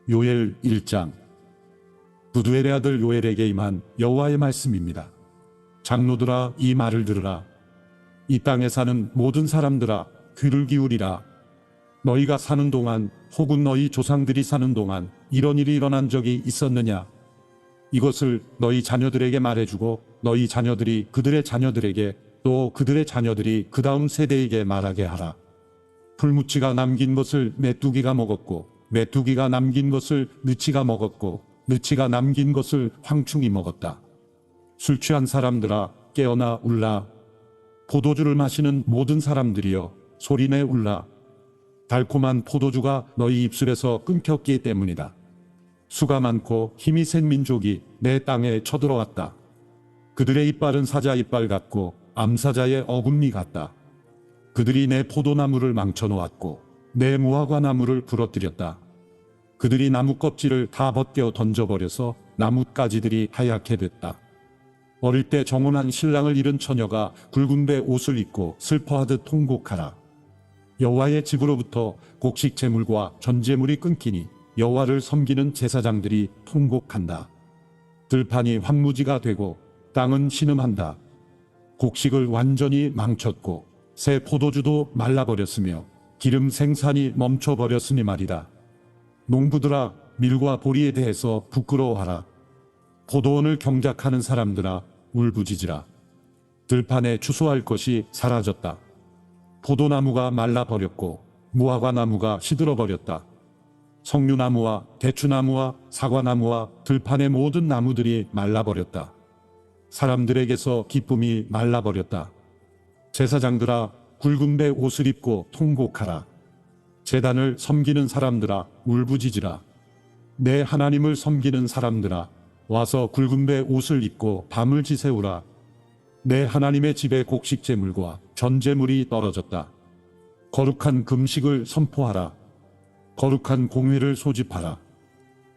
요엘 1장. 부두엘의 아들 요엘에게 임한 여호와의 말씀입니다. 장로들아, 이 말을 들으라. 이 땅에 사는 모든 사람들아, 귀를 기울이라. 너희가 사는 동안, 혹은 너희 조상들이 사는 동안 이런 일이 일어난 적이 있었느냐? 이것을 너희 자녀들에게 말해주고 너희 자녀들이 그들의 자녀들에게, 또 그들의 자녀들이 그 다음 세대에게 말하게 하라. 풀무치가 남긴 것을 메뚜기가 먹었고, 메뚜기가 남긴 것을 느치가 먹었고, 느치가 남긴 것을 황충이 먹었다. 술 취한 사람들아, 깨어나 울라. 포도주를 마시는 모든 사람들이여, 소리내 울라. 달콤한 포도주가 너희 입술에서 끊겼기 때문이다. 수가 많고 힘이 센 민족이 내 땅에 쳐들어왔다. 그들의 이빨은 사자 이빨 같고 암사자의 어금니 같다. 그들이 내 포도나무를 망쳐놓았고 내 무화과 나무를 부러뜨렸다. 그들이 나무 껍질을 다 벗겨 던져버려서 나뭇가지들이 하얗게 됐다. 어릴 때 정혼한 신랑을 잃은 처녀가 굵은 배 옷을 입고 슬퍼하듯 통곡하라. 여호와의 집으로부터 곡식 제물과 전제물이 끊기니 여호와를 섬기는 제사장들이 통곡한다. 들판이 황무지가 되고 땅은 신음한다. 곡식을 완전히 망쳤고 새 포도주도 말라버렸으며 기름 생산이 멈춰버렸으니 말이다. 농부들아, 밀과 보리에 대해서 부끄러워하라. 포도원을 경작하는 사람들아, 울부짖으라. 들판에 추수할 것이 사라졌다. 포도나무가 말라버렸고 무화과 나무가 시들어버렸다. 석류나무와 대추나무와 사과나무와 들판의 모든 나무들이 말라버렸다. 사람들에게서 기쁨이 말라버렸다. 제사장들아, 굵은 배 옷을 입고 통곡하라. 제단을 섬기는 사람들아, 울부짖으라. 내 하나님을 섬기는 사람들아, 와서 굵은 배 옷을 입고 밤을 지새우라. 내 하나님의 집에 곡식 제물과 전제물이 떨어졌다. 거룩한 금식을 선포하라. 거룩한 공회를 소집하라.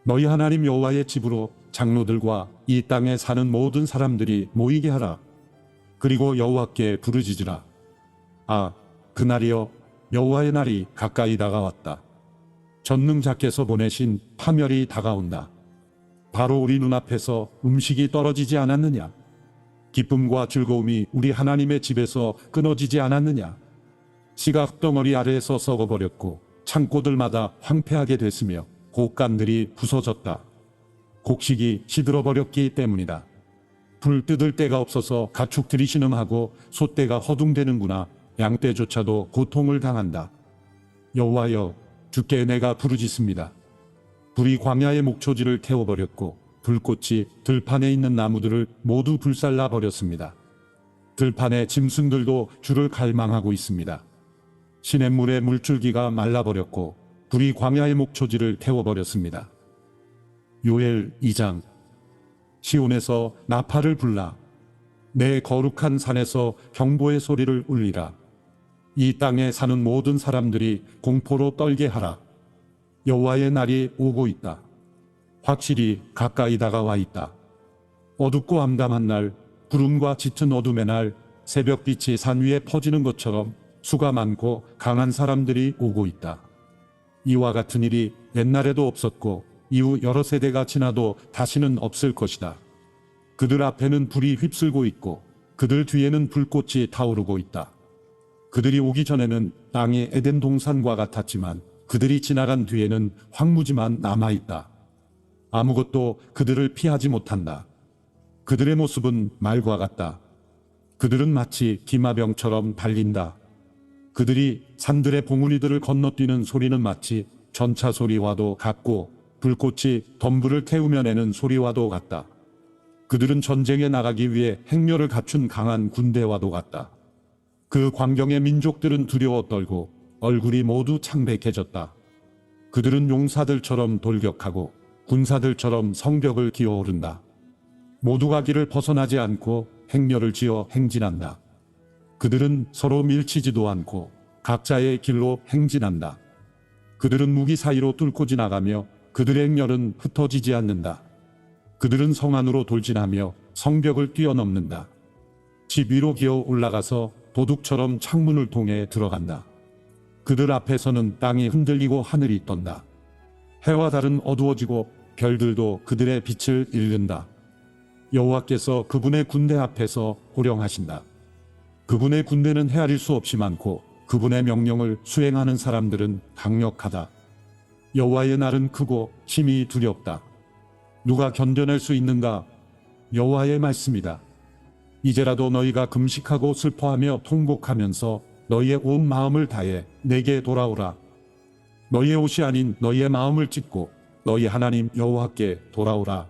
너희 하나님 여호와의 집으로 장로들과 이 땅에 사는 모든 사람들이 모이게 하라. 그리고 여호와께 부르짖으라. 아, 그날이여, 여호와의 날이 가까이 다가왔다. 전능자께서 보내신 파멸이 다가온다. 바로 우리 눈앞에서 음식이 떨어지지 않았느냐? 기쁨과 즐거움이 우리 하나님의 집에서 끊어지지 않았느냐? 씨가 흙덩어리 아래에서 썩어버렸고 창고들마다 황폐하게 됐으며 곡간들이 부서졌다. 곡식이 시들어버렸기 때문이다. 불 뜯을 데가 없어서 가축들이 신음하고 소떼가 허둥대는구나. 양떼조차도 고통을 당한다. 여호와여, 주께 내가 부르짖습니다. 불이 광야의 목초지를 태워버렸고 불꽃이 들판에 있는 나무들을 모두 불살라 버렸습니다. 들판의 짐승들도 주를 갈망하고 있습니다. 시냇물의 물줄기가 말라버렸고 불이 광야의 목초지를 태워버렸습니다. 요엘 2장. 시온에서 나팔을 불라. 내 거룩한 산에서 경보의 소리를 울리라. 이 땅에 사는 모든 사람들이 공포로 떨게 하라. 여호와의 날이 오고 있다. 확실히 가까이 다가와 있다. 어둡고 암담한 날, 구름과 짙은 어둠의 날, 새벽빛이 산 위에 퍼지는 것처럼 수가 많고 강한 사람들이 오고 있다. 이와 같은 일이 옛날에도 없었고 이후 여러 세대가 지나도 다시는 없을 것이다. 그들 앞에는 불이 휩쓸고 있고 그들 뒤에는 불꽃이 타오르고 있다. 그들이 오기 전에는 땅이 에덴 동산과 같았지만 그들이 지나간 뒤에는 황무지만 남아있다. 아무것도 그들을 피하지 못한다. 그들의 모습은 말과 같다. 그들은 마치 기마병처럼 달린다. 그들이 산들의 봉우리들을 건너뛰는 소리는 마치 전차 소리와도 같고 불꽃이 덤불을 태우며 내는 소리와도 같다. 그들은 전쟁에 나가기 위해 행렬을 갖춘 강한 군대와도 같다. 그 광경의 민족들은 두려워 떨고 얼굴이 모두 창백해졌다. 그들은 용사들처럼 돌격하고 군사들처럼 성벽을 기어오른다. 모두가 길을 벗어나지 않고 행렬을 지어 행진한다. 그들은 서로 밀치지도 않고 각자의 길로 행진한다. 그들은 무기 사이로 뚫고 지나가며 그들의 행렬은 흩어지지 않는다. 그들은 성 안으로 돌진하며 성벽을 뛰어넘는다. 집 위로 기어 올라가서 도둑처럼 창문을 통해 들어간다. 그들 앞에서는 땅이 흔들리고 하늘이 떤다. 해와 달은 어두워지고 별들도 그들의 빛을 잃는다. 여호와께서 그분의 군대 앞에서 호령하신다. 그분의 군대는 헤아릴 수 없이 많고 그분의 명령을 수행하는 사람들은 강력하다. 여호와의 날은 크고 심히 두렵다. 누가 견뎌낼 수 있는가? 여호와의 말씀이다. 이제라도 너희가 금식하고 슬퍼하며 통곡하면서 너희의 온 마음을 다해 내게 돌아오라. 너희의 옷이 아닌 너희의 마음을 찢고 너희 하나님 여호와께 돌아오라.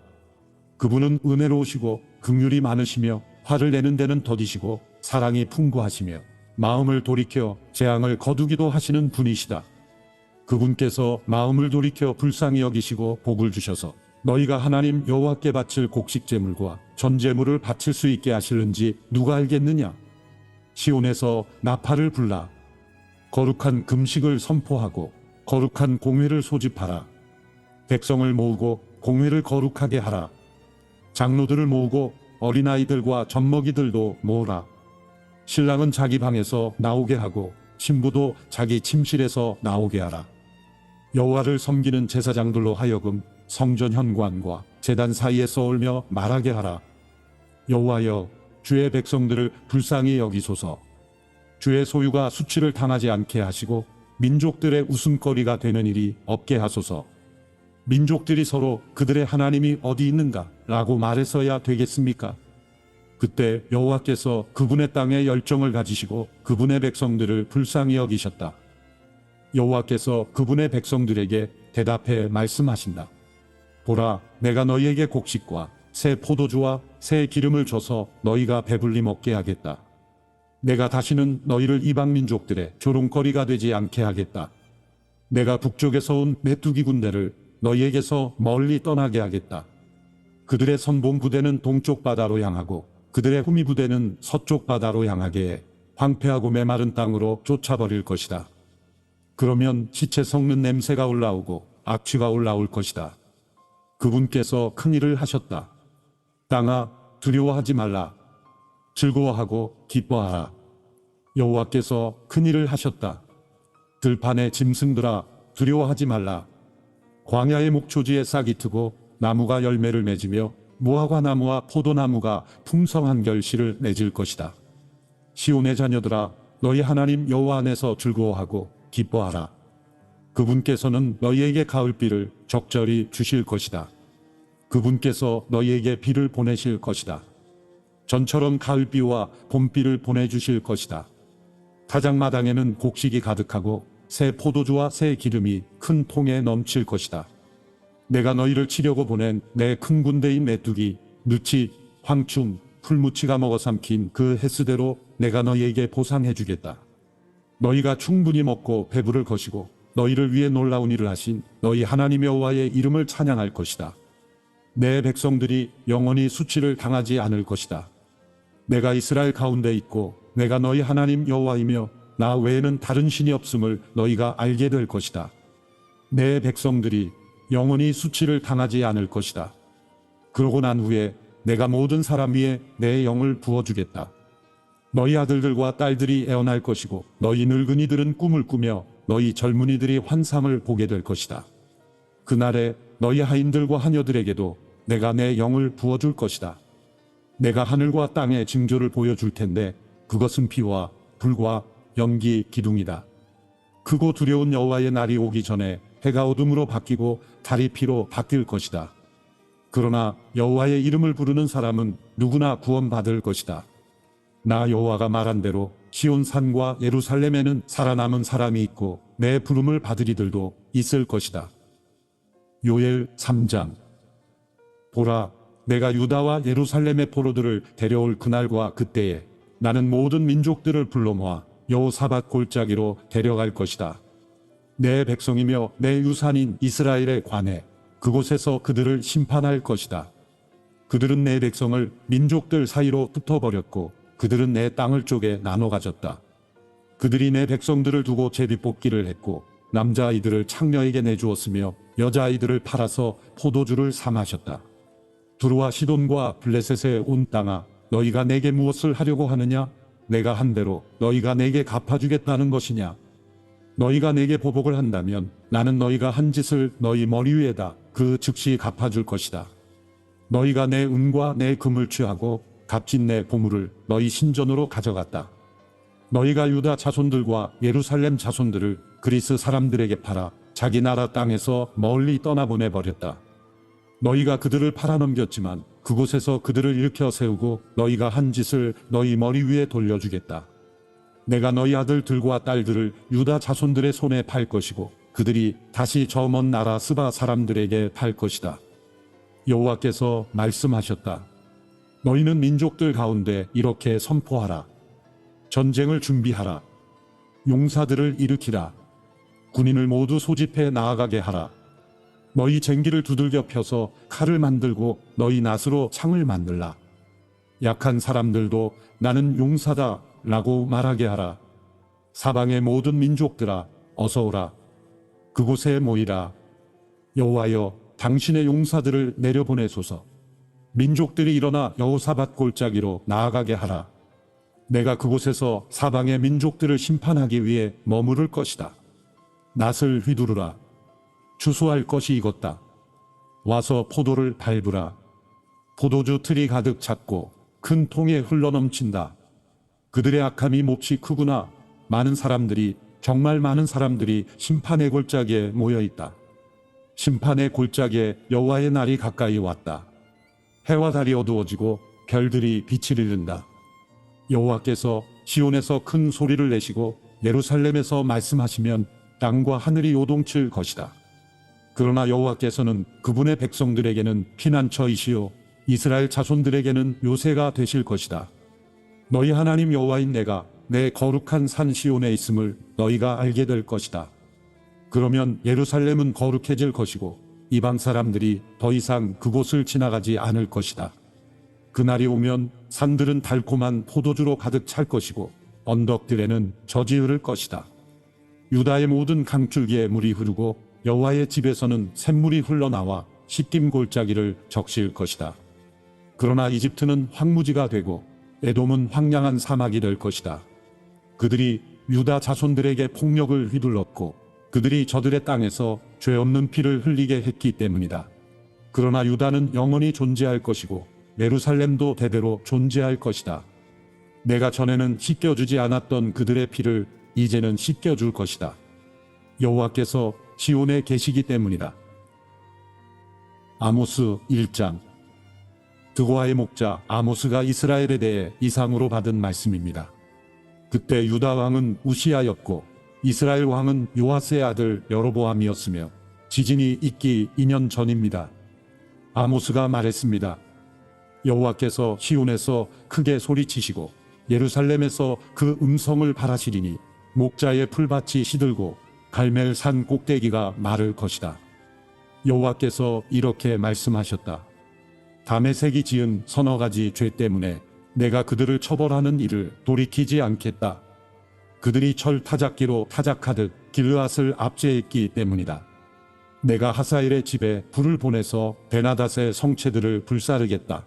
그분은 은혜로우시고 긍휼이 많으시며 화를 내는 데는 더디시고 사랑이 풍부하시며 마음을 돌이켜 재앙을 거두기도 하시는 분이시다. 그분께서 마음을 돌이켜 불쌍히 여기시고 복을 주셔서 너희가 하나님 여호와께 바칠 곡식제물과 전제물을 바칠 수 있게 하실는지 누가 알겠느냐? 시온에서 나팔을 불라. 거룩한 금식을 선포하고 거룩한 공회를 소집하라. 백성을 모으고 공회를 거룩하게 하라. 장로들을 모으고 어린아이들과 젖먹이들도 모으라. 신랑은 자기 방에서 나오게 하고 신부도 자기 침실에서 나오게 하라. 여호와를 섬기는 제사장들로 하여금 성전 현관과 제단 사이에서 울며 말하게 하라. 여호와여, 주의 백성들을 불쌍히 여기소서. 주의 소유가 수치를 당하지 않게 하시고 민족들의 웃음거리가 되는 일이 없게 하소서. 민족들이 서로 그들의 하나님이 어디 있는가? 라고 말해서야 되겠습니까? 그때 여호와께서 그분의 땅에 열정을 가지시고 그분의 백성들을 불쌍히 여기셨다. 여호와께서 그분의 백성들에게 대답해 말씀하신다. 보라, 내가 너희에게 곡식과 새 포도주와 새 기름을 줘서 너희가 배불리 먹게 하겠다. 내가 다시는 너희를 이방 민족들의 조롱거리가 되지 않게 하겠다. 내가 북쪽에서 온 메뚜기 군대를 너희에게서 멀리 떠나게 하겠다. 그들의 선봉 부대는 동쪽 바다로 향하고 그들의 후미 부대는 서쪽 바다로 향하게 해 황폐하고 메마른 땅으로 쫓아버릴 것이다. 그러면 시체 썩는 냄새가 올라오고 악취가 올라올 것이다. 그분께서 큰일을 하셨다. 땅아, 두려워하지 말라. 즐거워하고 기뻐하라. 여호와께서 큰일을 하셨다. 들판의 짐승들아, 두려워하지 말라. 광야의 목초지에 싹이 트고 나무가 열매를 맺으며 무화과 나무와 포도나무가 풍성한 결실을 맺을 것이다. 시온의 자녀들아, 너희 하나님 여호와 안에서 즐거워하고 기뻐하라. 그분께서는 너희에게 가을비를 적절히 주실 것이다. 그분께서 너희에게 비를 보내실 것이다. 전처럼 가을비와 봄비를 보내주실 것이다. 타작마당에는 곡식이 가득하고 새 포도주와 새 기름이 큰 통에 넘칠 것이다. 내가 너희를 치려고 보낸 내 큰 군대인 메뚜기, 누치, 황충, 풀무치가 먹어 삼킨 그 횟수대로 내가 너희에게 보상해 주겠다. 너희가 충분히 먹고 배부를 것이고 너희를 위해 놀라운 일을 하신 너희 하나님 여호와의 이름을 찬양할 것이다. 내 백성들이 영원히 수치를 당하지 않을 것이다. 내가 이스라엘 가운데 있고 내가 너희 하나님 여호와이며 나 외에는 다른 신이 없음을 너희가 알게 될 것이다. 내 백성들이 영원히 수치를 당하지 않을 것이다. 그러고 난 후에 내가 모든 사람 위에 내 영을 부어주겠다. 너희 아들들과 딸들이 애어날 것이고 너희 늙은이들은 꿈을 꾸며 너희 젊은이들이 환상을 보게 될 것이다. 그날에 너희 하인들과 하녀들에게도 내가 내 영을 부어줄 것이다. 내가 하늘과 땅의 징조를 보여줄 텐데 그것은 피와 불과 연기 기둥이다. 크고 두려운 여호와의 날이 오기 전에 해가 어둠으로 바뀌고 달이 피로 바뀔 것이다. 그러나 여호와의 이름을 부르는 사람은 누구나 구원받을 것이다. 나 여호와가 말한 대로 시온 산과 예루살렘에는 살아남은 사람이 있고 내 부름을 받을 이들도 있을 것이다. 요엘 3장. 보라, 내가 유다와 예루살렘의 포로들을 데려올 그날과 그때에 나는 모든 민족들을 불러 모아 여호사밧 골짜기로 데려갈 것이다. 내 백성이며 내 유산인 이스라엘에 관해 그곳에서 그들을 심판할 것이다. 그들은 내 백성을 민족들 사이로 흩어버렸고 그들은 내 땅을 쪼개 나눠 가졌다. 그들이 내 백성들을 두고 제비뽑기를 했고 남자아이들을 창녀에게 내주었으며 여자아이들을 팔아서 포도주를 사 마셨다. 두루와 시돈과 블레셋의 온 땅아, 너희가 내게 무엇을 하려고 하느냐? 내가 한 대로 너희가 내게 갚아주겠다는 것이냐? 너희가 내게 보복을 한다면 나는 너희가 한 짓을 너희 머리 위에다 그 즉시 갚아줄 것이다. 너희가 내 은과 내 금을 취하고 값진 내 보물을 너희 신전으로 가져갔다. 너희가 유다 자손들과 예루살렘 자손들을 그리스 사람들에게 팔아 자기 나라 땅에서 멀리 떠나보내버렸다. 너희가 그들을 팔아넘겼지만 그곳에서 그들을 일으켜 세우고 너희가 한 짓을 너희 머리 위에 돌려주겠다. 내가 너희 아들들과 딸들을 유다 자손들의 손에 팔 것이고 그들이 다시 저 먼 나라 스바 사람들에게 팔 것이다. 여호와께서 말씀하셨다. 너희는 민족들 가운데 이렇게 선포하라. 전쟁을 준비하라. 용사들을 일으키라. 군인을 모두 소집해 나아가게 하라. 너희 쟁기를 두들겨 펴서 칼을 만들고 너희 낫으로 창을 만들라. 약한 사람들도 나는 용사다 라고 말하게 하라. 사방의 모든 민족들아 어서 오라. 그곳에 모이라. 여호와여 당신의 용사들을 내려보내소서. 민족들이 일어나 여호사밧 골짜기로 나아가게 하라. 내가 그곳에서 사방의 민족들을 심판하기 위해 머무를 것이다. 낫을 휘두르라. 추수할 것이 익었다. 와서 포도를 밟으라. 포도주 틀이 가득 찼고 큰 통에 흘러넘친다. 그들의 악함이 몹시 크구나. 많은 사람들이, 정말 많은 사람들이 심판의 골짜기에 모여있다. 심판의 골짜기에 여호와의 날이 가까이 왔다. 해와 달이 어두워지고 별들이 빛을 잃는다. 여호와께서 시온에서 큰 소리를 내시고 예루살렘에서 말씀하시면 땅과 하늘이 요동칠 것이다. 그러나 여호와께서는 그분의 백성들에게는 피난처이시요 이스라엘 자손들에게는 요새가 되실 것이다. 너희 하나님 여호와인 내가 내 거룩한 산 시온에 있음을 너희가 알게 될 것이다. 그러면 예루살렘은 거룩해질 것이고 이방 사람들이 더 이상 그곳을 지나가지 않을 것이다. 그날이 오면 산들은 달콤한 포도주로 가득 찰 것이고 언덕들에는 젖이 흐를 것이다. 유다의 모든 강줄기에 물이 흐르고 여호와의 집에서는 샘물이 흘러나와 시딤 골짜기를 적실 것이다. 그러나 이집트는 황무지가 되고 에돔은 황량한 사막이 될 것이다. 그들이 유다 자손들에게 폭력을 휘둘렀고 그들이 저들의 땅에서 죄 없는 피를 흘리게 했기 때문이다. 그러나 유다는 영원히 존재할 것이고 예루살렘도 대대로 존재할 것이다. 내가 전에는 씻겨주지 않았던 그들의 피를 이제는 씻겨줄 것이다. 여호와께서 시온에 계시기 때문이다. 아모스 1장. 드고아의 목자 아모스가 이스라엘에 대해 이상으로 받은 말씀입니다. 그때 유다 왕은 우시아였고 이스라엘 왕은 요아스의 아들 여로보암이었으며 지진이 있기 2년 전입니다. 아모스가 말했습니다. 여호와께서 시온에서 크게 소리치시고 예루살렘에서 그 음성을 바라시리니 목자의 풀밭이 시들고 갈멜 산 꼭대기가 마를 것이다. 여호와께서 이렇게 말씀하셨다. 다메섹이 지은 서너 가지 죄 때문에 내가 그들을 처벌하는 일을 돌이키지 않겠다. 그들이 철 타작기로 타작하듯 길르앗을 압제했기 때문이다. 내가 하사엘의 집에 불을 보내서 베나닷의 성체들을 불사르겠다.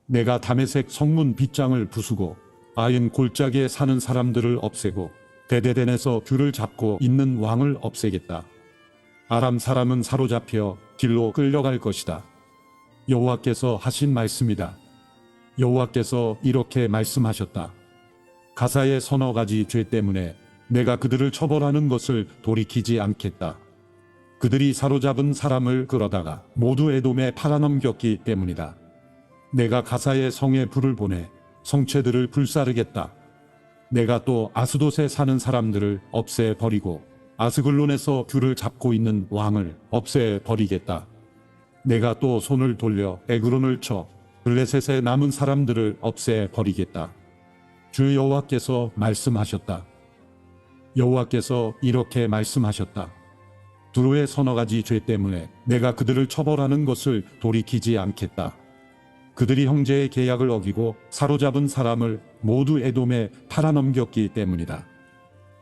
내가 다메섹 성문 빗장을 부수고 아인 골짜기에 사는 사람들을 없애고 데데덴에서 귤을 잡고 있는 왕을 없애겠다. 아람 사람은 사로잡혀 길로 끌려갈 것이다. 여호와께서 하신 말씀이다. 여호와께서 이렇게 말씀하셨다. 가사의 서너 가지 죄 때문에 내가 그들을 처벌하는 것을 돌이키지 않겠다. 그들이 사로잡은 사람을 끌어다가 모두 에돔에 팔아넘겼기 때문이다. 내가 가사의 성에 불을 보내 성체들을 불사르겠다. 내가 또 아스돗에 사는 사람들을 없애버리고 아스글론에서 귤을 잡고 있는 왕을 없애버리겠다. 내가 또 손을 돌려 에그론을 쳐 블레셋에 남은 사람들을 없애버리겠다. 주 여호와께서 말씀하셨다. 여호와께서 이렇게 말씀하셨다. 두로의 서너 가지 죄 때문에 내가 그들을 처벌하는 것을 돌이키지 않겠다. 그들이 형제의 계약을 어기고 사로잡은 사람을 모두 에돔에 팔아넘겼기 때문이다.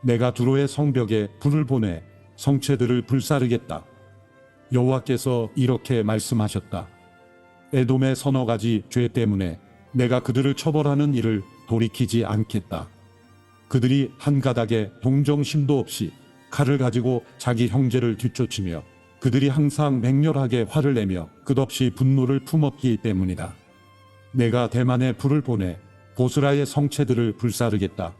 내가 두로의 성벽에 불을 보내 성체들을 불사르겠다. 여호와께서 이렇게 말씀하셨다. 에돔의 서너 가지 죄 때문에 내가 그들을 처벌하는 일을 돌이키지 않겠다. 그들이 한 가닥의 동정심도 없이 칼을 가지고 자기 형제를 뒤쫓으며 그들이 항상 맹렬하게 화를 내며 끝없이 분노를 품었기 때문이다. 내가 대만에 불을 보내 보스라의 성체들을 불사르겠다.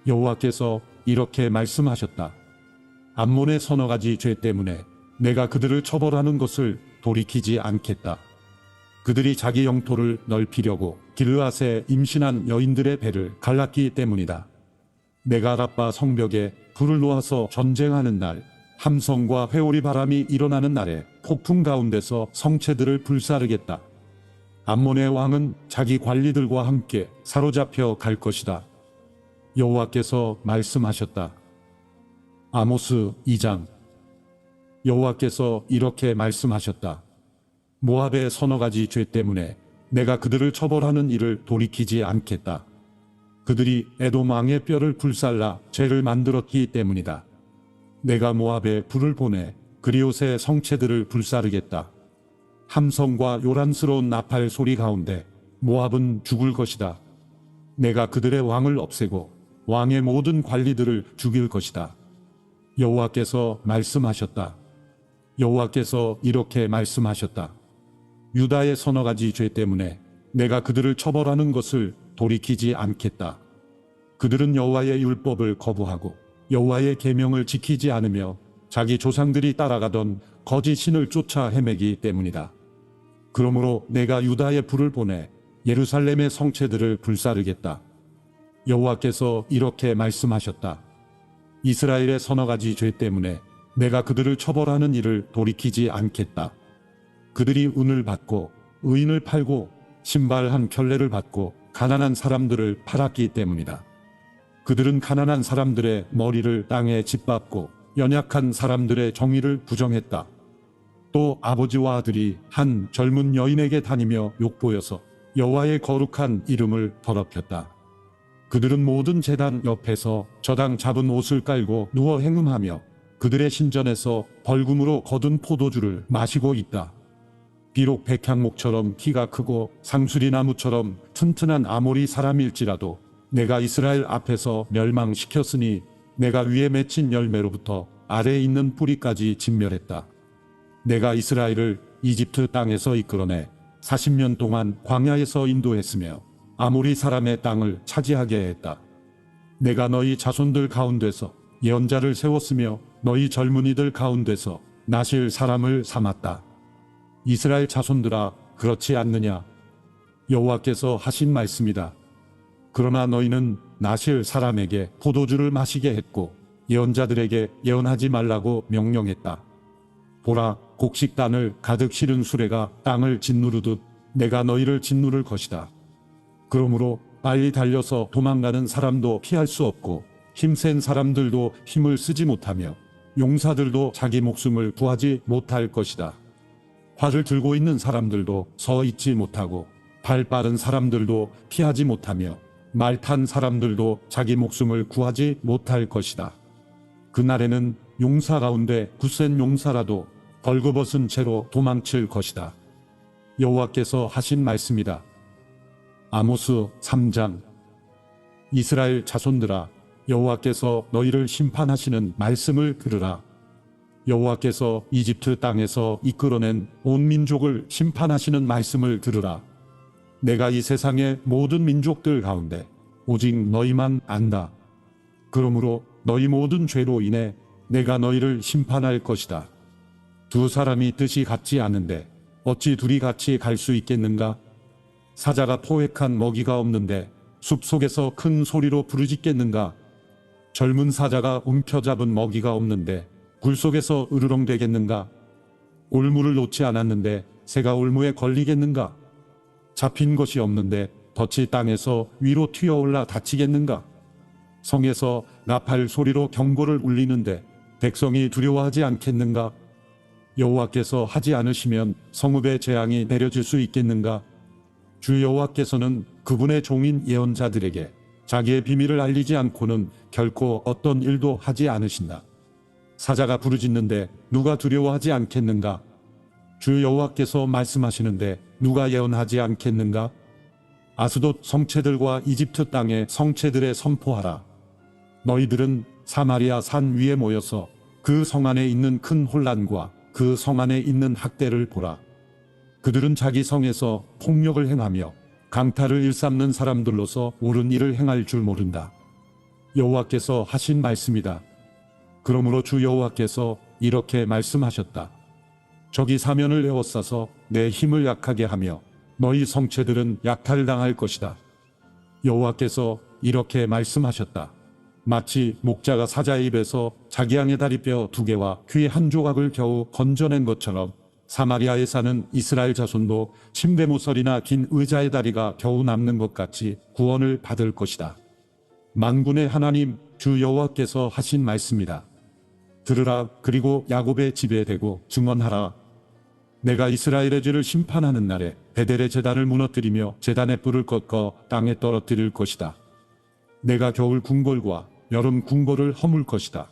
여호와께서 이렇게 말씀하셨다. 암몬의 서너 가지 죄 때문에 내가 그들을 처벌하는 것을 돌이키지 않겠다. 그들이 자기 영토를 넓히려고 길르앗에 임신한 여인들의 배를 갈랐기 때문이다. 내가 라빠 성벽에 불을 놓아서 전쟁하는 날, 함성과 회오리 바람이 일어나는 날에 폭풍 가운데서 성체들을 불사르겠다. 암몬의 왕은 자기 관리들과 함께 사로잡혀 갈 것이다. 여호와께서 말씀하셨다. 아모스 2장. 여호와께서 이렇게 말씀하셨다. 모압의 서너 가지 죄 때문에 내가 그들을 처벌하는 일을 돌이키지 않겠다. 그들이 에돔 왕의 뼈를 불살라 죄를 만들었기 때문이다. 내가 모압에 불을 보내 그리옷의 성체들을 불사르겠다. 함성과 요란스러운 나팔 소리 가운데 모압은 죽을 것이다. 내가 그들의 왕을 없애고 왕의 모든 관리들을 죽일 것이다. 여호와께서 말씀하셨다. 여호와께서 이렇게 말씀하셨다. 유다의 서너 가지 죄 때문에 내가 그들을 처벌하는 것을 돌이키지 않겠다. 그들은 여호와의 율법을 거부하고 여호와의 계명을 지키지 않으며 자기 조상들이 따라가던 거짓 신을 쫓아 헤매기 때문이다. 그러므로 내가 유다에 불을 보내 예루살렘의 성체들을 불사르겠다. 여호와께서 이렇게 말씀하셨다. 이스라엘의 서너 가지 죄 때문에 내가 그들을 처벌하는 일을 돌이키지 않겠다. 그들이 은을 받고 의인을 팔고 신발 한 켤레를 받고 가난한 사람들을 팔았기 때문이다. 그들은 가난한 사람들의 머리를 땅에 짓밟고 연약한 사람들의 정의를 부정했다. 또 아버지와 아들이 한 젊은 여인에게 다니며 욕보여서 여호와의 거룩한 이름을 더럽혔다. 그들은 모든 제단 옆에서 저당 잡은 옷을 깔고 누워 행음하며 그들의 신전에서 벌금으로 거둔 포도주를 마시고 있다. 비록 백향목처럼 키가 크고 상수리나무처럼 튼튼한 아모리 사람일지라도 내가 이스라엘 앞에서 멸망시켰으니 내가 위에 맺힌 열매로부터 아래에 있는 뿌리까지 진멸했다. 내가 이스라엘을 이집트 땅에서 이끌어내 40년 동안 광야에서 인도했으며 아모리 사람의 땅을 차지하게 했다. 내가 너희 자손들 가운데서 예언자를 세웠으며 너희 젊은이들 가운데서 나실 사람을 삼았다. 이스라엘 자손들아, 그렇지 않느냐? 여호와께서 하신 말씀이다. 그러나 너희는 나실 사람에게 포도주를 마시게 했고 예언자들에게 예언하지 말라고 명령했다. 보라, 곡식단을 가득 실은 수레가 땅을 짓누르듯 내가 너희를 짓누를 것이다. 그러므로 빨리 달려서 도망가는 사람도 피할 수 없고 힘센 사람들도 힘을 쓰지 못하며 용사들도 자기 목숨을 구하지 못할 것이다. 활을 들고 있는 사람들도 서 있지 못하고 발 빠른 사람들도 피하지 못하며 말 탄 사람들도 자기 목숨을 구하지 못할 것이다. 그날에는 용사 가운데 굳센 용사라도 벌거벗은 채로 도망칠 것이다. 여호와께서 하신 말씀이다. 아모스 3장. 이스라엘 자손들아, 여호와께서 너희를 심판하시는 말씀을 들으라. 여호와께서 이집트 땅에서 이끌어낸 온 민족을 심판하시는 말씀을 들으라. 내가 이 세상의 모든 민족들 가운데 오직 너희만 안다. 그러므로 너희 모든 죄로 인해 내가 너희를 심판할 것이다. 두 사람이 뜻이 같지 않은데 어찌 둘이 같이 갈 수 있겠는가? 사자가 포획한 먹이가 없는데 숲속에서 큰 소리로 부르짖겠는가? 젊은 사자가 움켜잡은 먹이가 없는데 굴 속에서 으르렁대겠는가? 올무를 놓지 않았는데 새가 올무에 걸리겠는가? 잡힌 것이 없는데 덫이 땅에서 위로 튀어올라 다치겠는가? 성에서 나팔 소리로 경고를 울리는데 백성이 두려워하지 않겠는가? 여호와께서 하지 않으시면 성읍에 재앙이 내려질 수 있겠는가? 주 여호와께서는 그분의 종인 예언자들에게 자기의 비밀을 알리지 않고는 결코 어떤 일도 하지 않으신다. 사자가 부르짖는데 누가 두려워하지 않겠는가? 주 여호와께서 말씀하시는데 누가 예언하지 않겠는가? 아스돗 성체들과 이집트 땅의 성체들에 선포하라. 너희들은 사마리아 산 위에 모여서 그 성 안에 있는 큰 혼란과 그 성 안에 있는 학대를 보라. 그들은 자기 성에서 폭력을 행하며 강탈을 일삼는 사람들로서 옳은 일을 행할 줄 모른다. 여호와께서 하신 말씀이다. 그러므로 주 여호와께서 이렇게 말씀하셨다. 적이 사면을 에워싸서 내 힘을 약하게 하며 너희 성체들은 약탈당할 것이다. 여호와께서 이렇게 말씀하셨다. 마치 목자가 사자의 입에서 자기 양의 다리뼈 2개와 귀 한 조각을 겨우 건져낸 것처럼 사마리아에 사는 이스라엘 자손도 침대모서리나 긴 의자의 다리가 겨우 남는 것 같이 구원을 받을 것이다. 만군의 하나님 주 여호와께서 하신 말씀이다. 들으라. 그리고 야곱의 집에 대고 증언하라. 내가 이스라엘의 죄를 심판하는 날에 베델의 제단을 무너뜨리며 제단의 뿔을 꺾어 땅에 떨어뜨릴 것이다. 내가 겨울 궁궐과 여름 궁궐을 허물 것이다.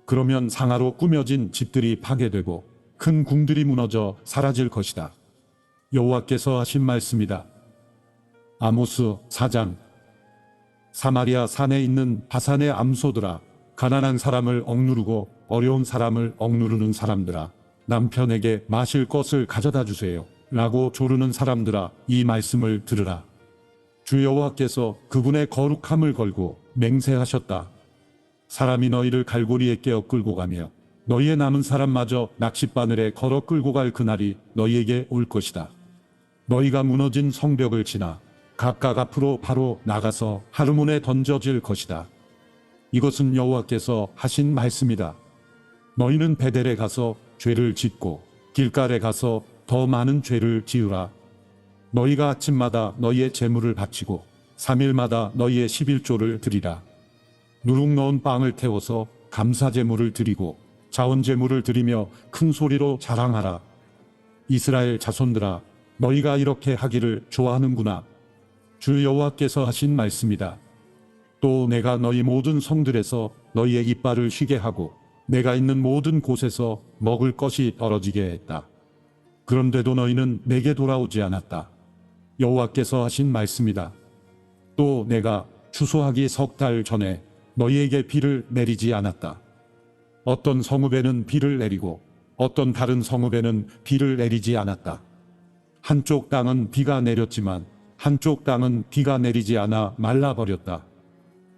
그러면 상하로 꾸며진 집들이 파괴되고 큰 궁들이 무너져 사라질 것이다. 여호와께서 하신 말씀이다. 아모스 4장. 사마리아 산에 있는 바산의 암소들아, 가난한 사람을 억누르고 어려운 사람을 억누르는 사람들아, 남편에게 마실 것을 가져다 주세요 라고 조르는 사람들아, 이 말씀을 들으라. 주 여호와께서 그분의 거룩함을 걸고 맹세하셨다. 사람이 너희를 갈고리에 깨어 끌고 가며 너희의 남은 사람마저 낚싯바늘에 걸어 끌고 갈 그날이 너희에게 올 것이다. 너희가 무너진 성벽을 지나 각각 앞으로 바로 나가서 하르몬에 던져질 것이다. 이것은 여호와께서 하신 말씀이다. 너희는 베델에 가서 죄를 짓고 길갈에 가서 더 많은 죄를 지으라. 너희가 아침마다 너희의 제물을 바치고 3일마다 너희의 11조를 드리라. 누룩 넣은 빵을 태워서 감사 제물을 드리고 자원 제물을 드리며 큰 소리로 자랑하라. 이스라엘 자손들아, 너희가 이렇게 하기를 좋아하는구나. 주 여호와께서 하신 말씀이다. 또 내가 너희 모든 성들에서 너희의 이빨을 쉬게 하고 내가 있는 모든 곳에서 먹을 것이 떨어지게 했다. 그런데도 너희는 내게 돌아오지 않았다. 여호와께서 하신 말씀이다. 또 내가 추수하기 3달 전에 너희에게 비를 내리지 않았다. 어떤 성읍에는 비를 내리고 어떤 다른 성읍에는 비를 내리지 않았다. 한쪽 땅은 비가 내렸지만 한쪽 땅은 비가 내리지 않아 말라버렸다.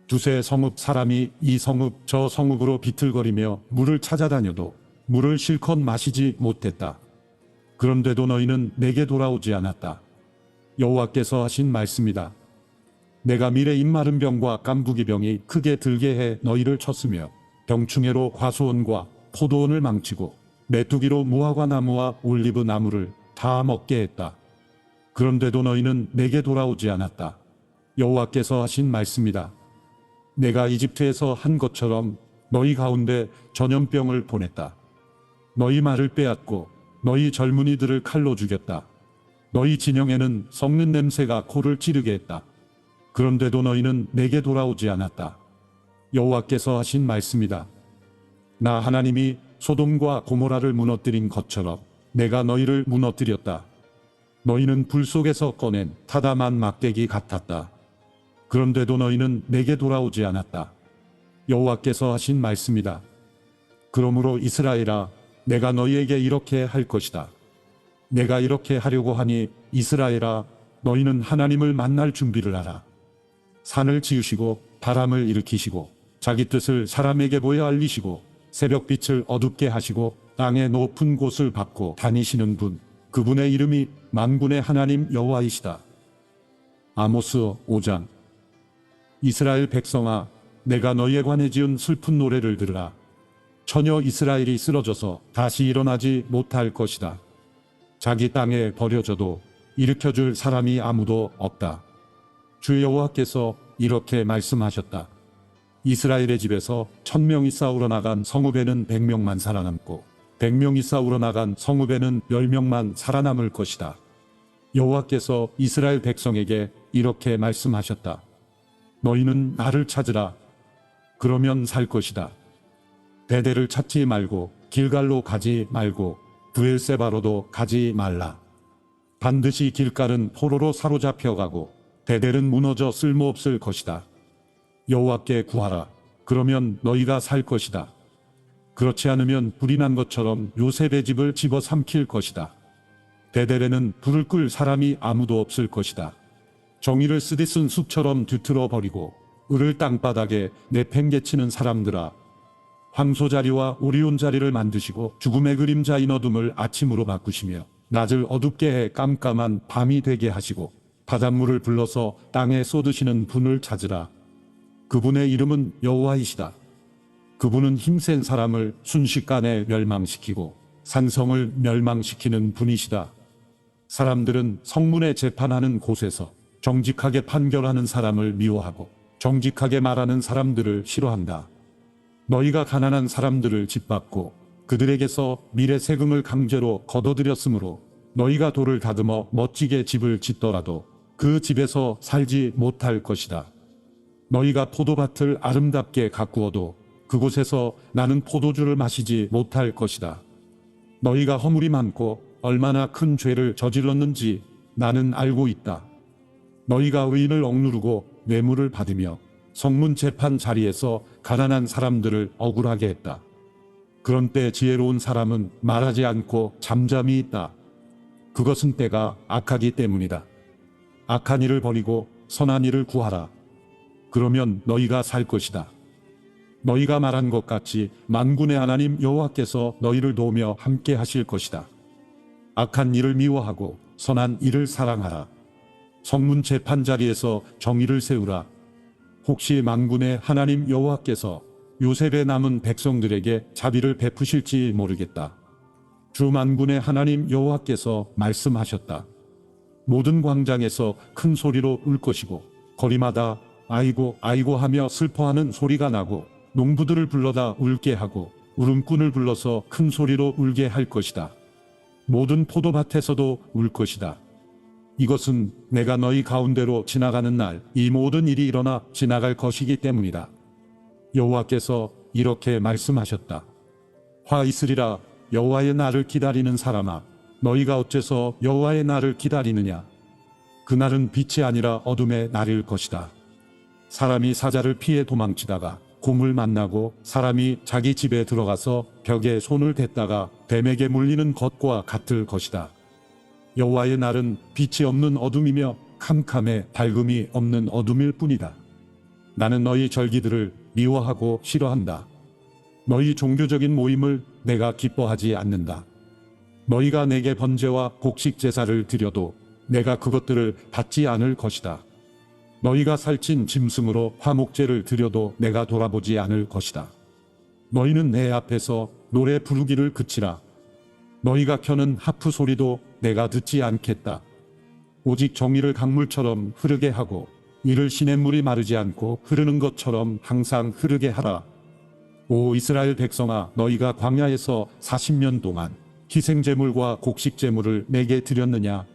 두세 성읍 사람이 이 성읍 저 성읍으로 비틀거리며 물을 찾아다녀도 물을 실컷 마시지 못했다. 그런데도 너희는 내게 돌아오지 않았다. 여호와께서 하신 말씀이다. 내가 밀에 입마른 병과 깐부기 병이 크게 들게 해 너희를 쳤으며 병충해로 과수원과 포도원을 망치고 메뚜기로 무화과 나무와 올리브 나무를 다 먹게 했다. 그런데도 너희는 내게 돌아오지 않았다. 여호와께서 하신 말씀이다. 내가 이집트에서 한 것처럼 너희 가운데 전염병을 보냈다. 너희 말을 빼앗고 너희 젊은이들을 칼로 죽였다. 너희 진영에는 썩는 냄새가 코를 찌르게 했다. 그런데도 너희는 내게 돌아오지 않았다. 여호와께서 하신 말씀이다. 나 하나님이 소돔과 고모라를 무너뜨린 것처럼 내가 너희를 무너뜨렸다. 너희는 불 속에서 꺼낸 타담한 막대기 같았다. 그런데도 너희는 내게 돌아오지 않았다. 여호와께서 하신 말씀이다. 그러므로 이스라엘아, 내가 너희에게 이렇게 할 것이다. 내가 이렇게 하려고 하니 이스라엘아, 너희는 하나님을 만날 준비를 하라. 산을 지으시고 바람을 일으키시고 자기 뜻을 사람에게 보여 알리시고 새벽빛을 어둡게 하시고 땅의 높은 곳을 밟고 다니시는 분, 그분의 이름이 만군의 하나님 여호와이시다. 아모스 5장. 이스라엘 백성아, 내가 너희에 관해 지은 슬픈 노래를 들으라. 처녀 이스라엘이 쓰러져서 다시 일어나지 못할 것이다. 자기 땅에 버려져도 일으켜줄 사람이 아무도 없다. 주 여호와께서 이렇게 말씀하셨다. 이스라엘의 집에서 1000명이 싸우러 나간 성읍에는 100명만 살아남고 100명이 싸우러 나간 성읍에는 10명만 살아남을 것이다. 여호와께서 이스라엘 백성에게 이렇게 말씀하셨다. 너희는 나를 찾으라. 그러면 살 것이다. 베델을 찾지 말고 길갈로 가지 말고 브엘세바로도 가지 말라. 반드시 길갈은 포로로 사로잡혀가고 베델은 무너져 쓸모없을 것이다. 여호와께 구하라. 그러면 너희가 살 것이다. 그렇지 않으면 불이 난 것처럼 요셉의 집을 집어삼킬 것이다. 베델에는 불을 끌 사람이 아무도 없을 것이다. 정의를 쓰디쓴 숲처럼 뒤틀어 버리고 을을 땅바닥에 내팽개치는 사람들아, 황소자리와 오리온 자리를 만드시고 죽음의 그림자인 어둠을 아침으로 바꾸시며 낮을 어둡게 해 깜깜한 밤이 되게 하시고 바닷물을 불러서 땅에 쏟으시는 분을 찾으라. 그분의 이름은 여호와이시다. 그분은 힘센 사람을 순식간에 멸망시키고 산성을 멸망시키는 분이시다. 사람들은 성문에 재판하는 곳에서 정직하게 판결하는 사람을 미워하고 정직하게 말하는 사람들을 싫어한다. 너희가 가난한 사람들을 짓밟고 그들에게서 미래 세금을 강제로 걷어들였으므로 너희가 돌을 다듬어 멋지게 집을 짓더라도 그 집에서 살지 못할 것이다. 너희가 포도밭을 아름답게 가꾸어도 그곳에서 나는 포도주를 마시지 못할 것이다. 너희가 허물이 많고 얼마나 큰 죄를 저질렀는지 나는 알고 있다. 너희가 의인을 억누르고 뇌물을 받으며 성문 재판 자리에서 가난한 사람들을 억울하게 했다. 그런 때 지혜로운 사람은 말하지 않고 잠잠히 있다. 그것은 때가 악하기 때문이다. 악한 일을 버리고 선한 일을 구하라. 그러면 너희가 살 것이다. 너희가 말한 것 같이 만군의 하나님 여호와께서 너희를 도우며 함께 하실 것이다. 악한 일을 미워하고 선한 일을 사랑하라. 성문 재판 자리에서 정의를 세우라. 혹시 만군의 하나님 여호와께서 요셉의 남은 백성들에게 자비를 베푸실지 모르겠다. 주 만군의 하나님 여호와께서 말씀하셨다. 모든 광장에서 큰 소리로 울 것이고 거리마다 아이고 아이고 하며 슬퍼하는 소리가 나고 농부들을 불러다 울게 하고 울음꾼을 불러서 큰 소리로 울게 할 것이다. 모든 포도밭에서도 울 것이다. 이것은 내가 너희 가운데로 지나가는 날 이 모든 일이 일어나 지나갈 것이기 때문이다. 여호와께서 이렇게 말씀하셨다. 화 있으리라. 여호와의 날을 기다리는 사람아, 너희가 어째서 여호와의 날을 기다리느냐? 그날은 빛이 아니라 어둠의 날일 것이다. 사람이 사자를 피해 도망치다가 곰을 만나고 사람이 자기 집에 들어가서 벽에 손을 댔다가 뱀에게 물리는 것과 같을 것이다. 여호와의 날은 빛이 없는 어둠이며 캄캄해 밝음이 없는 어둠일 뿐이다. 나는 너희 절기들을 미워하고 싫어한다. 너희 종교적인 모임을 내가 기뻐하지 않는다. 너희가 내게 번제와 곡식 제사를 드려도 내가 그것들을 받지 않을 것이다. 너희가 살찐 짐승으로 화목제를 드려도 내가 돌아보지 않을 것이다. 너희는 내 앞에서 노래 부르기를 그치라. 너희가 켜는 하프 소리도 내가 듣지 않겠다. 오직 정의를 강물처럼 흐르게 하고 이를 시냇물이 마르지 않고 흐르는 것처럼 항상 흐르게 하라. 오 이스라엘 백성아, 너희가 광야에서 40년 동안 희생제물과 곡식제물을 내게 드렸느냐?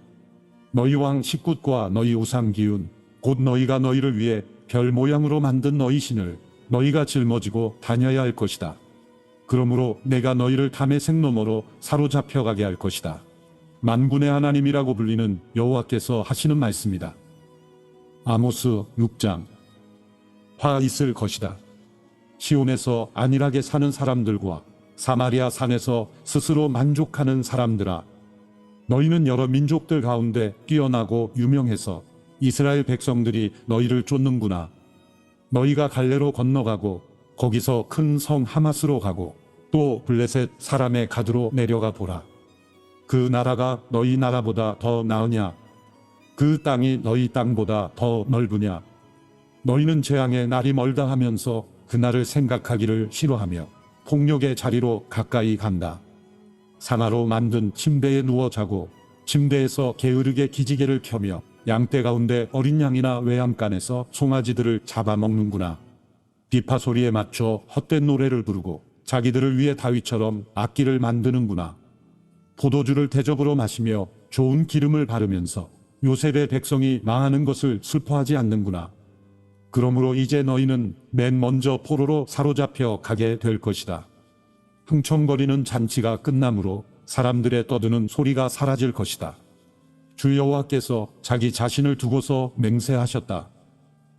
너희 왕 식굿과 너희 우상 기운 곧 너희가 너희를 위해 별 모양으로 만든 너희 신을 너희가 짊어지고 다녀야 할 것이다. 그러므로 내가 너희를 담의 생로머로 사로잡혀 가게 할 것이다. 만군의 하나님이라고 불리는 여호와께서 하시는 말씀이다. 아모스 6장. 화 있을 것이다. 시온에서 안일하게 사는 사람들과 사마리아 산에서 스스로 만족하는 사람들아, 너희는 여러 민족들 가운데 뛰어나고 유명해서 이스라엘 백성들이 너희를 쫓는구나. 너희가 갈레로 건너가고 거기서 큰 성 하마스로 가고 또 블레셋 사람의 가드로 내려가 보라. 그 나라가 너희 나라보다 더 나으냐? 그 땅이 너희 땅보다 더 넓으냐? 너희는 재앙의 날이 멀다 하면서 그날을 생각하기를 싫어하며 폭력의 자리로 가까이 간다. 상아로 만든 침대에 누워 자고 침대에서 게으르게 기지개를 켜며 양떼 가운데 어린 양이나 외양간에서 송아지들을 잡아먹는구나. 비파 소리에 맞춰 헛된 노래를 부르고 자기들을 위해 다윗처럼 악기를 만드는구나. 포도주를 대접으로 마시며 좋은 기름을 바르면서 요셉의 백성이 망하는 것을 슬퍼하지 않는구나. 그러므로 이제 너희는 맨 먼저 포로로 사로잡혀 가게 될 것이다. 흥청거리는 잔치가 끝나므로 사람들의 떠드는 소리가 사라질 것이다. 주 여호와께서 자기 자신을 두고서 맹세하셨다.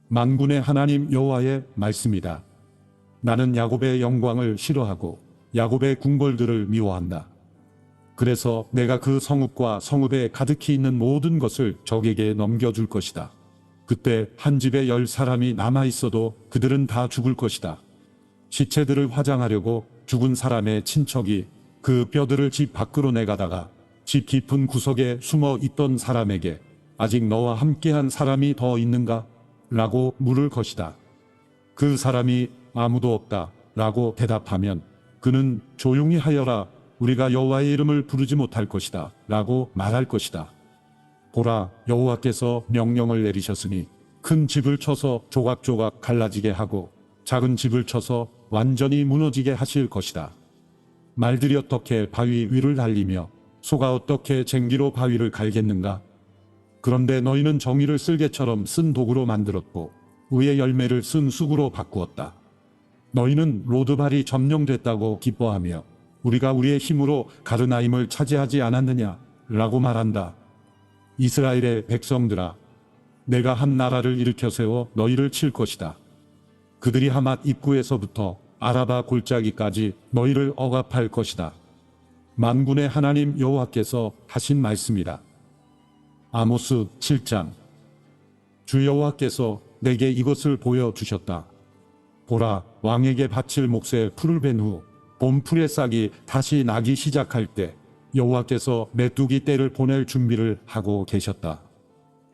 만군의 하나님 여호와의 말씀이다. 나는 야곱의 영광을 싫어하고 야곱의 궁궐들을 미워한다. 그래서 내가 그 성읍과 성읍에 가득히 있는 모든 것을 적에게 넘겨줄 것이다. 그때 한 집에 10사람이 남아있어도 그들은 다 죽을 것이다. 시체들을 화장하려고 죽은 사람의 친척이 그 뼈들을 집 밖으로 내가다가 집 깊은 구석에 숨어 있던 사람에게 아직 너와 함께한 사람이 더 있는가? 라고 물을 것이다. 그 사람이 아무도 없다 라고 대답하면 그는 조용히 하여라, 우리가 여호와의 이름을 부르지 못할 것이다 라고 말할 것이다. 보라, 여호와께서 명령을 내리셨으니 큰 집을 쳐서 조각조각 갈라지게 하고 작은 집을 쳐서 완전히 무너지게 하실 것이다. 말들이 어떻게 바위 위를 달리며 소가 어떻게 쟁기로 바위를 갈겠는가? 그런데 너희는 정의를 쓸개처럼 쓴 도구로 만들었고 의의 열매를 쓴 쑥으로 바꾸었다. 너희는 로드발이 점령됐다고 기뻐하며 우리가 우리의 힘으로 가르나임을 차지하지 않았느냐? 라고 말한다. 이스라엘의 백성들아, 내가 한 나라를 일으켜 세워 너희를 칠 것이다. 그들이 하맛 입구에서부터 아라바 골짜기까지 너희를 억압할 것이다. 만군의 하나님 여호와께서 하신 말씀이다. 아모스 7장. 주 여호와께서 내게 이것을 보여주셨다. 보라, 왕에게 바칠 몫에 풀을 벤 후 봄풀의 싹이 다시 나기 시작할 때 여호와께서 메뚜기 떼를 보낼 준비를 하고 계셨다.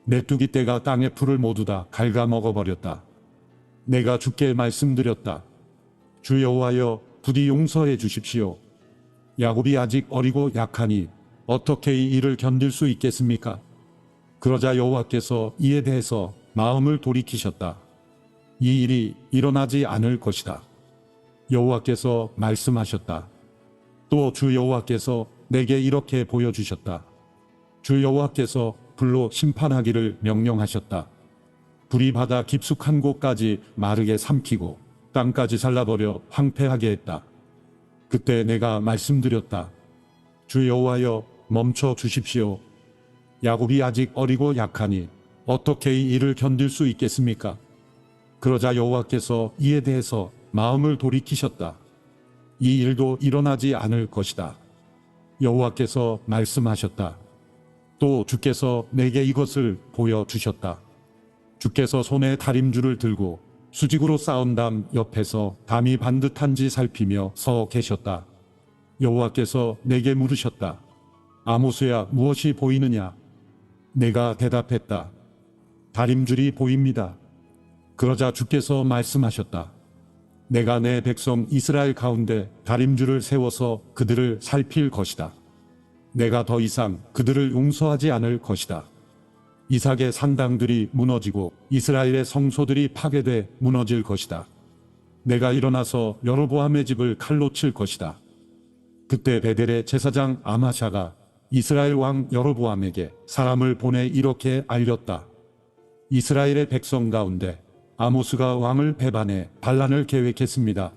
메뚜기 떼가 땅의 풀을 모두 다 갉아먹어버렸다. 내가 주께 말씀드렸다. 주 여호와여, 부디 용서해 주십시오. 야곱이 아직 어리고 약하니 어떻게 이 일을 견딜 수 있겠습니까? 그러자 여호와께서 이에 대해서 마음을 돌이키셨다. 이 일이 일어나지 않을 것이다. 여호와께서 말씀하셨다. 또 주 여호와께서 내게 이렇게 보여주셨다. 주 여호와께서 불로 심판하기를 명령하셨다. 불이 바다 깊숙한 곳까지 마르게 삼키고 땅까지 잘라버려 황폐하게 했다. 그때 내가 말씀드렸다. 주 여호와여, 멈춰 주십시오. 야곱이 아직 어리고 약하니 어떻게 이 일을 견딜 수 있겠습니까? 그러자 여호와께서 이에 대해서 마음을 돌이키셨다. 이 일도 일어나지 않을 것이다. 여호와께서 말씀하셨다. 또 주께서 내게 이것을 보여주셨다. 주께서 손에 다림줄을 들고 수직으로 쌓은 담 옆에서 담이 반듯한지 살피며 서 계셨다. 여호와께서 내게 물으셨다. 아모스야, 무엇이 보이느냐? 내가 대답했다. 다림줄이 보입니다. 그러자 주께서 말씀하셨다. 내가 내 백성 이스라엘 가운데 다림줄을 세워서 그들을 살필 것이다. 내가 더 이상 그들을 용서하지 않을 것이다. 이삭의 산당들이 무너지고 이스라엘의 성소들이 파괴돼 무너질 것이다. 내가 일어나서 여로보암의 집을 칼로 칠 것이다. 그때 베델의 제사장 아마샤가 이스라엘 왕 여로보암에게 사람을 보내 이렇게 알렸다. 이스라엘의 백성 가운데 아모스가 왕을 배반해 반란을 계획했습니다.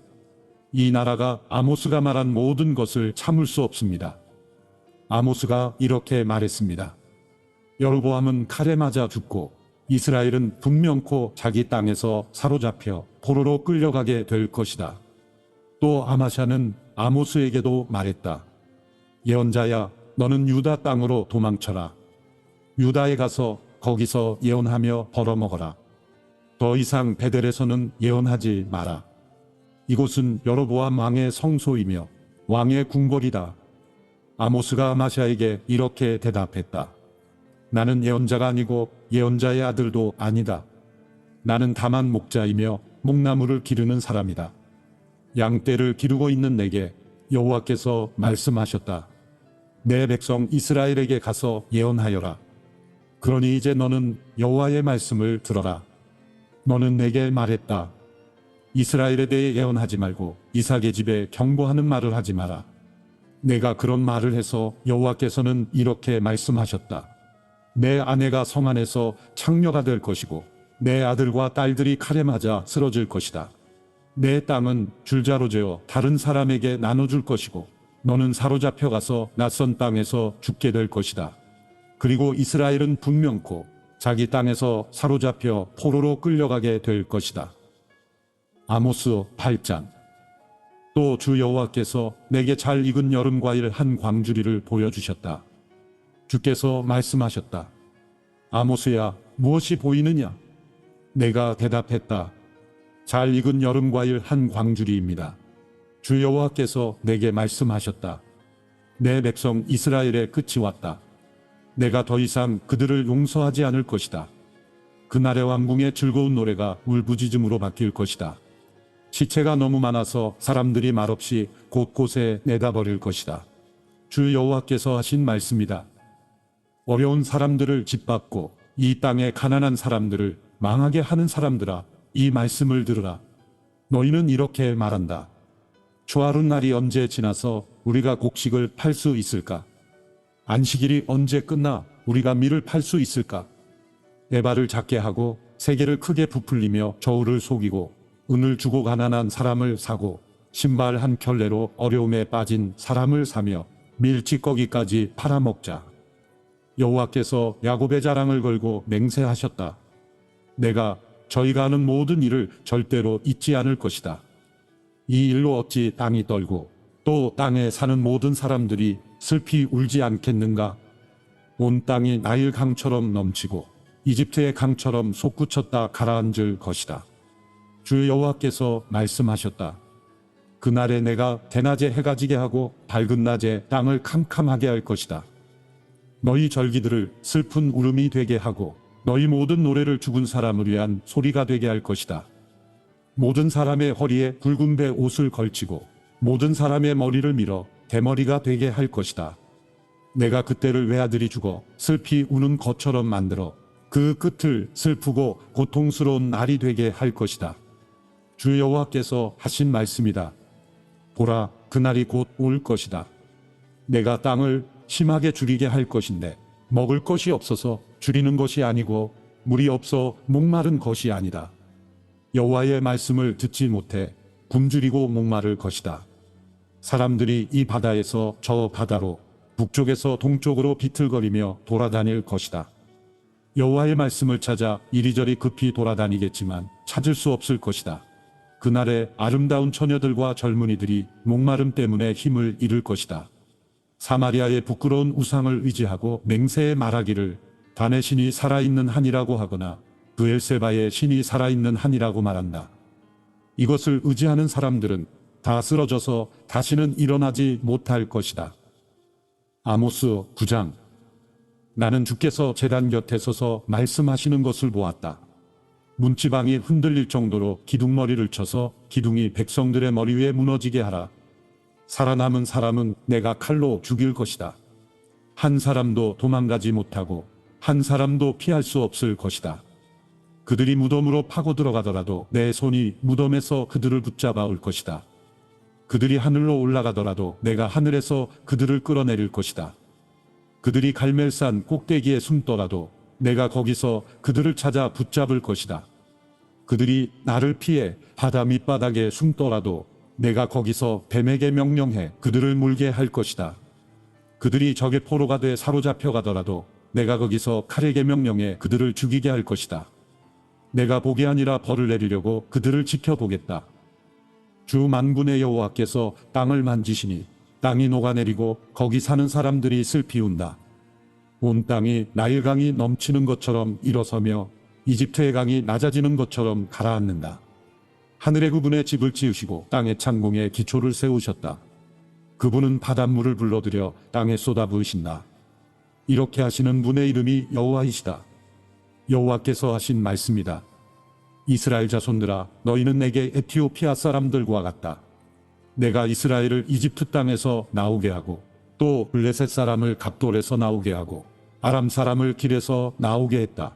이 나라가 아모스가 말한 모든 것을 참을 수 없습니다. 아모스가 이렇게 말했습니다. 여로보암은 칼에 맞아 죽고 이스라엘은 분명코 자기 땅에서 사로잡혀 포로로 끌려가게 될 것이다. 또 아마샤는 아모스에게도 말했다. 예언자야, 너는 유다 땅으로 도망쳐라. 유다에 가서 거기서 예언하며 벌어먹어라. 더 이상 베델에서는 예언하지 마라. 이곳은 여로보암 왕의 성소이며 왕의 궁궐이다. 아모스가 아마샤에게 이렇게 대답했다. 나는 예언자가 아니고 예언자의 아들도 아니다. 나는 다만 목자이며 목나무를 기르는 사람이다. 양떼를 기르고 있는 내게 여호와께서 말씀하셨다. 내 백성 이스라엘에게 가서 예언하여라. 그러니 이제 너는 여호와의 말씀을 들어라. 너는 내게 말했다. 이스라엘에 대해 예언하지 말고 이삭의 집에 경고하는 말을 하지 마라. 내가 그런 말을 해서 여호와께서는 이렇게 말씀하셨다. 내 아내가 성 안에서 창녀가 될 것이고 내 아들과 딸들이 칼에 맞아 쓰러질 것이다. 내 땅은 줄자로 재어 다른 사람에게 나눠줄 것이고 너는 사로잡혀 가서 낯선 땅에서 죽게 될 것이다. 그리고 이스라엘은 분명코 자기 땅에서 사로잡혀 포로로 끌려가게 될 것이다. 아모스 8장. 또 주 여호와께서 내게 잘 익은 여름과일 한 광주리를 보여주셨다. 주께서 말씀하셨다. 아모스야, 무엇이 보이느냐? 내가 대답했다. 잘 익은 여름과일 한 광주리입니다. 주 여호와께서 내게 말씀하셨다. 내 백성 이스라엘의 끝이 왔다. 내가 더 이상 그들을 용서하지 않을 것이다. 그날의 왕궁의 즐거운 노래가 울부짖음으로 바뀔 것이다. 시체가 너무 많아서 사람들이 말없이 곳곳에 내다버릴 것이다. 주 여호와께서 하신 말씀이다. 어려운 사람들을 짓밟고 이 땅의 가난한 사람들을 망하게 하는 사람들아, 이 말씀을 들으라. 너희는 이렇게 말한다. 초하룻 날이 언제 지나서 우리가 곡식을 팔 수 있을까? 안식일이 언제 끝나 우리가 밀을 팔 수 있을까? 에바를 작게 하고 세계를 크게 부풀리며 저울을 속이고 은을 주고 가난한 사람을 사고 신발 한 켤레로 어려움에 빠진 사람을 사며 밀찌꺼기까지 팔아먹자. 여호와께서 야곱의 자랑을 걸고 맹세하셨다. 내가 저희가 하는 모든 일을 절대로 잊지 않을 것이다. 이 일로 어찌 땅이 떨고 또 땅에 사는 모든 사람들이 슬피 울지 않겠는가? 온 땅이 나일 강처럼 넘치고 이집트의 강처럼 솟구쳤다 가라앉을 것이다. 주 여호와께서 말씀하셨다. 그날에 내가 대낮에 해가 지게 하고 밝은 낮에 땅을 캄캄하게 할 것이다. 너희 절기들을 슬픈 울음이 되게 하고 너희 모든 노래를 죽은 사람을 위한 소리가 되게 할 것이다. 모든 사람의 허리에 굵은 배 옷을 걸치고 모든 사람의 머리를 밀어 대머리가 되게 할 것이다. 내가 그때를 외아들이 죽어 슬피 우는 것처럼 만들어 그 끝을 슬프고 고통스러운 날이 되게 할 것이다. 주 여호와께서 하신 말씀이다. 보라, 그날이 곧 올 것이다. 내가 땅을 심하게 줄이게 할 것인데 먹을 것이 없어서 줄이는 것이 아니고 물이 없어 목마른 것이 아니다. 여호와의 말씀을 듣지 못해 굶주리고 목마를 것이다. 사람들이 이 바다에서 저 바다로 북쪽에서 동쪽으로 비틀거리며 돌아다닐 것이다. 여호와의 말씀을 찾아 이리저리 급히 돌아다니겠지만 찾을 수 없을 것이다. 그날에 아름다운 처녀들과 젊은이들이 목마름 때문에 힘을 잃을 것이다. 사마리아의 부끄러운 우상을 의지하고 맹세에 말하기를 단의 신이 살아있는 한이라고 하거나 브엘세바의 신이 살아있는 한이라고 말한다. 이것을 의지하는 사람들은 다 쓰러져서 다시는 일어나지 못할 것이다. 아모스 9장. 나는 주께서 제단 곁에 서서 말씀하시는 것을 보았다. 문지방이 흔들릴 정도로 기둥머리를 쳐서 기둥이 백성들의 머리 위에 무너지게 하라. 살아남은 사람은 내가 칼로 죽일 것이다. 한 사람도 도망가지 못하고 한 사람도 피할 수 없을 것이다. 그들이 무덤으로 파고 들어가더라도 내 손이 무덤에서 그들을 붙잡아 올 것이다. 그들이 하늘로 올라가더라도 내가 하늘에서 그들을 끌어내릴 것이다. 그들이 갈멜산 꼭대기에 숨더라도 내가 거기서 그들을 찾아 붙잡을 것이다. 그들이 나를 피해 바다 밑바닥에 숨더라도 내가 거기서 뱀에게 명령해 그들을 물게 할 것이다. 그들이 적의 포로가 돼 사로잡혀 가더라도 내가 거기서 칼에게 명령해 그들을 죽이게 할 것이다. 내가 복이 아니라 벌을 내리려고 그들을 지켜보겠다. 주 만군의 여호와께서 땅을 만지시니 땅이 녹아내리고 거기 사는 사람들이 슬피 운다. 온 땅이 나일강이 넘치는 것처럼 일어서며 이집트의 강이 낮아지는 것처럼 가라앉는다. 하늘의 그분의 집을 지으시고 땅의 창공에 기초를 세우셨다. 그분은 바닷물을 불러들여 땅에 쏟아부으신다. 이렇게 하시는 분의 이름이 여호와이시다. 여호와께서 하신 말씀이다. 이스라엘 자손들아, 너희는 내게 에티오피아 사람들과 같다. 내가 이스라엘을 이집트 땅에서 나오게 하고 또 블레셋 사람을 갑돌에서 나오게 하고 아람 사람을 길에서 나오게 했다.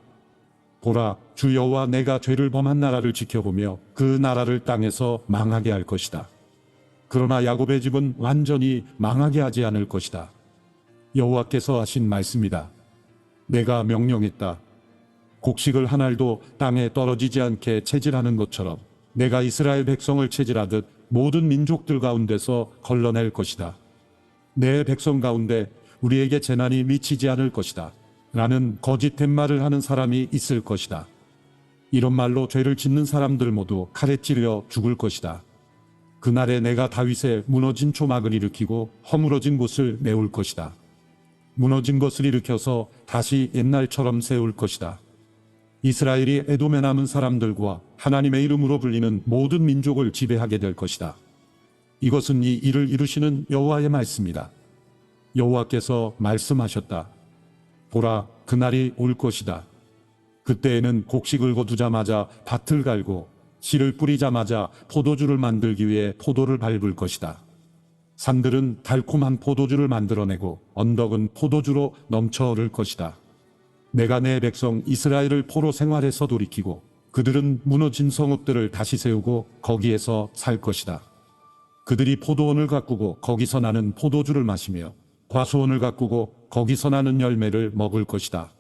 보라, 주 여호와 내가 죄를 범한 나라를 지켜보며 그 나라를 땅에서 망하게 할 것이다. 그러나 야곱의 집은 완전히 망하게 하지 않을 것이다. 여호와께서 하신 말씀이다. 내가 명령했다. 곡식을 한 알도 땅에 떨어지지 않게 체질하는 것처럼 내가 이스라엘 백성을 체질하듯 모든 민족들 가운데서 걸러낼 것이다. 내 백성 가운데 우리에게 재난이 미치지 않을 것이다. 라는 거짓된 말을 하는 사람이 있을 것이다. 이런 말로 죄를 짓는 사람들 모두 칼에 찔려 죽을 것이다. 그날에 내가 다윗의 무너진 초막을 일으키고 허물어진 곳을 메울 것이다. 무너진 것을 일으켜서 다시 옛날처럼 세울 것이다. 이스라엘이 에돔에 남은 사람들과 하나님의 이름으로 불리는 모든 민족을 지배하게 될 것이다. 이것은 이 일을 이루시는 여호와의 말씀이다. 여호와께서 말씀하셨다. 보라, 그날이 올 것이다. 그때에는 곡식을 거두자마자 밭을 갈고 씨를 뿌리자마자 포도주를 만들기 위해 포도를 밟을 것이다. 산들은 달콤한 포도주를 만들어내고 언덕은 포도주로 넘쳐 흐를 것이다. 내가 내 백성 이스라엘을 포로 생활에서 돌이키고 그들은 무너진 성읍들을 다시 세우고 거기에서 살 것이다. 그들이 포도원을 가꾸고 거기서 나는 포도주를 마시며 과수원을 가꾸고 거기서 나는 열매를 먹을 것이다.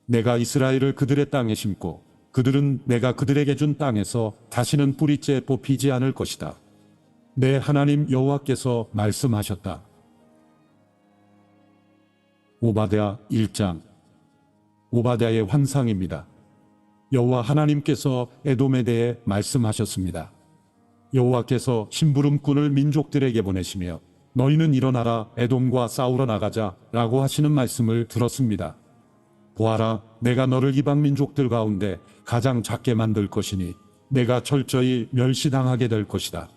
내가 이스라엘을 그들의 땅에 심고 그들은 내가 그들에게 준 땅에서 다시는 뿌리째 뽑히지 않을 것이다. 내 하나님 여호와께서 말씀하셨다. 오바댜 1장. 오바댜의 환상입니다. 여호와 하나님께서 에돔에 대해 말씀하셨습니다. 여호와께서 심부름꾼을 민족들에게 보내시며 너희는 일어나라 에돔과 싸우러 나가자 라고 하시는 말씀을 들었습니다. 보아라, 내가 너를 이방 민족들 가운데 가장 작게 만들 것이니 내가 철저히 멸시당하게 될 것이다.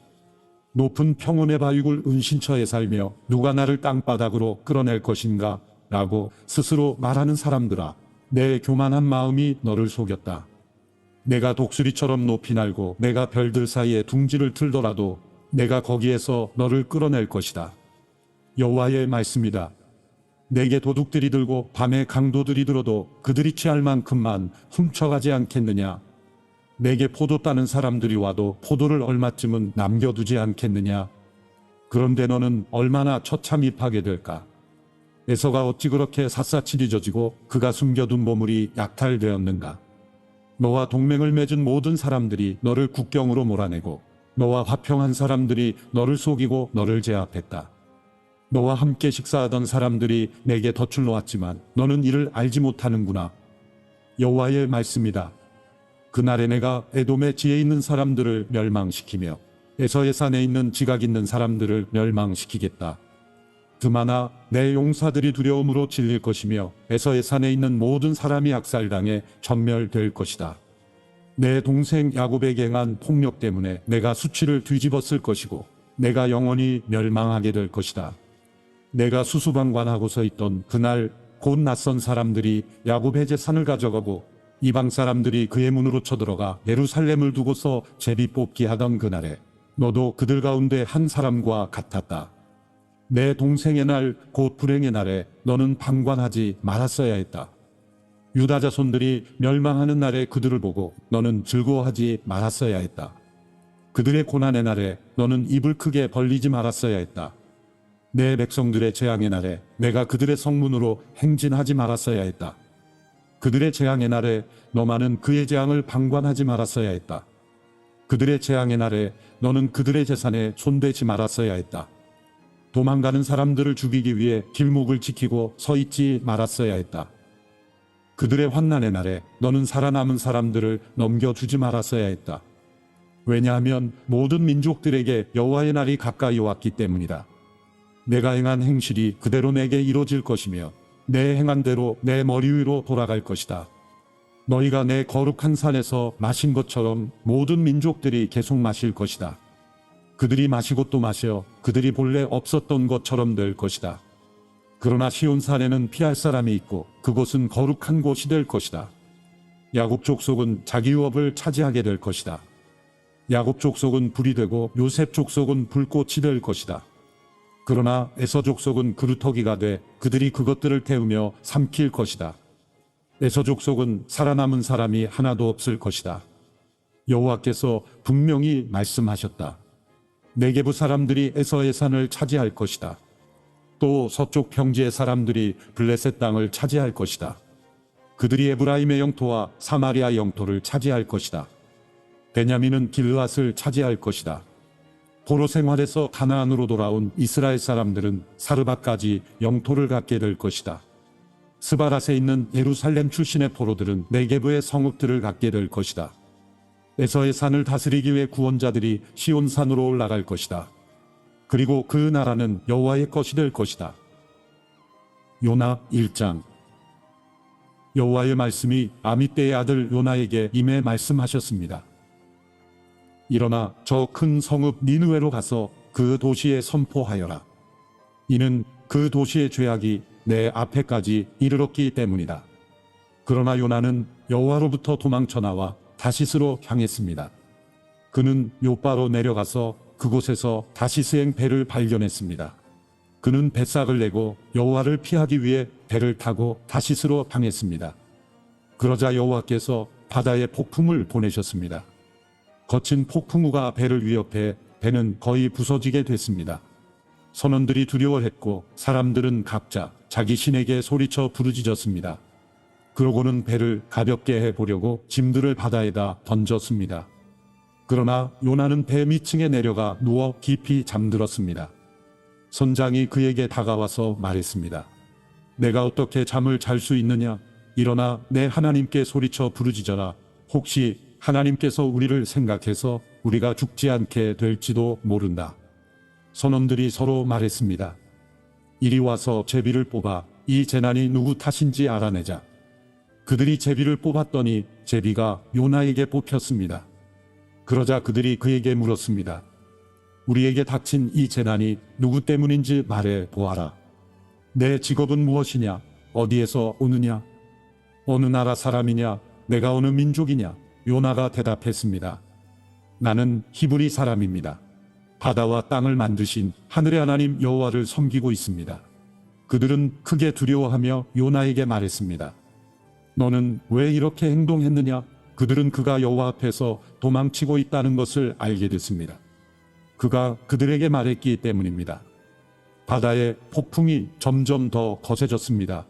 높은 평원의 바위굴 은신처에 살며 누가 나를 땅바닥으로 끌어낼 것인가 라고 스스로 말하는 사람들아, 내 교만한 마음이 너를 속였다. 내가 독수리처럼 높이 날고 내가 별들 사이에 둥지를 틀더라도 내가 거기에서 너를 끌어낼 것이다. 여호와의 말씀이다. 내게 도둑들이 들고 밤에 강도들이 들어도 그들이 취할 만큼만 훔쳐가지 않겠느냐? 내게 포도 따는 사람들이 와도 포도를 얼마쯤은 남겨두지 않겠느냐? 그런데 너는 얼마나 처참입하게 될까? 에서가 어찌 그렇게 샅샅이 뒤져지고 그가 숨겨둔 보물이 약탈되었는가? 너와 동맹을 맺은 모든 사람들이 너를 국경으로 몰아내고 너와 화평한 사람들이 너를 속이고 너를 제압했다. 너와 함께 식사하던 사람들이 내게 덫을 놓았지만 너는 이를 알지 못하는구나. 여호와의 말씀이다. 그날에 내가 에돔의 지혜 있는 사람들을 멸망시키며 에서의 산에 있는 지각 있는 사람들을 멸망시키겠다. 그마나 내 용사들이 두려움으로 질릴 것이며 에서의 산에 있는 모든 사람이 악살당해 전멸될 것이다. 내 동생 야곱에게 행한 폭력 때문에 내가 수치를 뒤집었을 것이고 내가 영원히 멸망하게 될 것이다. 내가 수수방관하고서 있던 그날 곧 낯선 사람들이 야곱의 재산을 가져가고 이방 사람들이 그의 문으로 쳐들어가 예루살렘을 두고서 제비 뽑기 하던 그날에 너도 그들 가운데 한 사람과 같았다. 내 동생의 날 곧 불행의 날에 너는 방관하지 말았어야 했다. 유다 자손들이 멸망하는 날에 그들을 보고 너는 즐거워하지 말았어야 했다. 그들의 고난의 날에 너는 입을 크게 벌리지 말았어야 했다. 내 백성들의 재앙의 날에 내가 그들의 성문으로 행진하지 말았어야 했다. 그들의 재앙의 날에 너만은 그의 재앙을 방관하지 말았어야 했다. 그들의 재앙의 날에 너는 그들의 재산에 손대지 말았어야 했다. 도망가는 사람들을 죽이기 위해 길목을 지키고 서 있지 말았어야 했다. 그들의 환난의 날에 너는 살아남은 사람들을 넘겨주지 말았어야 했다. 왜냐하면 모든 민족들에게 여호와의 날이 가까이 왔기 때문이다. 내가 행한 행실이 그대로 내게 이루어질 것이며 내 행한 대로 내 머리 위로 돌아갈 것이다. 너희가 내 거룩한 산에서 마신 것처럼 모든 민족들이 계속 마실 것이다. 그들이 마시고 또 마셔 그들이 본래 없었던 것처럼 될 것이다. 그러나 시온산에는 피할 사람이 있고 그곳은 거룩한 곳이 될 것이다. 야곱 족속은 자기 유업을 차지하게 될 것이다. 야곱 족속은 불이 되고 요셉 족속은 불꽃이 될 것이다. 그러나 에서 족속은 그루터기가 돼 그들이 그것들을 태우며 삼킬 것이다. 에서 족속은 살아남은 사람이 하나도 없을 것이다. 여호와께서 분명히 말씀하셨다. 네게부 사람들이 에서의 산을 차지할 것이다. 또 서쪽 평지의 사람들이 블레셋 땅을 차지할 것이다. 그들이 에브라임의 영토와 사마리아 영토를 차지할 것이다. 베냐민은 길르앗을 차지할 것이다. 포로 생활에서 가나안으로 돌아온 이스라엘 사람들은 사르밧까지 영토를 갖게 될 것이다. 스바랏에 있는 예루살렘 출신의 포로들은 네게브의 성읍들을 갖게 될 것이다. 에서의 산을 다스리기 위해 구원자들이 시온산으로 올라갈 것이다. 그리고 그 나라는 여호와의 것이 될 것이다. 요나 1장. 여호와의 말씀이 아미떼의 아들 요나에게 임해 말씀하셨습니다. 일어나 저 큰 성읍 니느웨로 가서 그 도시에 선포하여라. 이는 그 도시의 죄악이 내 앞에까지 이르렀기 때문이다. 그러나 요나는 여호와로부터 도망쳐 나와 다시스로 향했습니다. 그는 요바로 내려가서 그곳에서 다시스행 배를 발견했습니다. 그는 뱃삭을 내고 여호와를 피하기 위해 배를 타고 다시스로 향했습니다. 그러자 여호와께서 바다에 폭풍을 보내셨습니다. 거친 폭풍우가 배를 위협해 배는 거의 부서지게 됐습니다. 선원들이 두려워했고 사람들은 각자 자기 신에게 소리쳐 부르짖었습니다. 그러고는 배를 가볍게 해보려고 짐들을 바다에다 던졌습니다. 그러나 요나는 배 밑층에 내려가 누워 깊이 잠들었습니다. 선장이 그에게 다가와서 말했습니다. 내가 어떻게 잠을 잘 수 있느냐? 일어나 내 하나님께 소리쳐 부르짖어라. 혹시 하나님께서 우리를 생각해서 우리가 죽지 않게 될지도 모른다. 선원들이 서로 말했습니다. 이리 와서 제비를 뽑아 이 재난이 누구 탓인지 알아내자. 그들이 제비를 뽑았더니 제비가 요나에게 뽑혔습니다. 그러자 그들이 그에게 물었습니다. 우리에게 닥친 이 재난이 누구 때문인지 말해 보아라. 내 직업은 무엇이냐? 어디에서 오느냐? 어느 나라 사람이냐? 내가 어느 민족이냐? 요나가 대답했습니다. 나는 히브리 사람입니다. 바다와 땅을 만드신 하늘의 하나님 여호와를 섬기고 있습니다. 그들은 크게 두려워하며 요나에게 말했습니다. 너는 왜 이렇게 행동했느냐? 그들은 그가 여호와 앞에서 도망치고 있다는 것을 알게 됐습니다. 그가 그들에게 말했기 때문입니다. 바다의 폭풍이 점점 더 거세졌습니다.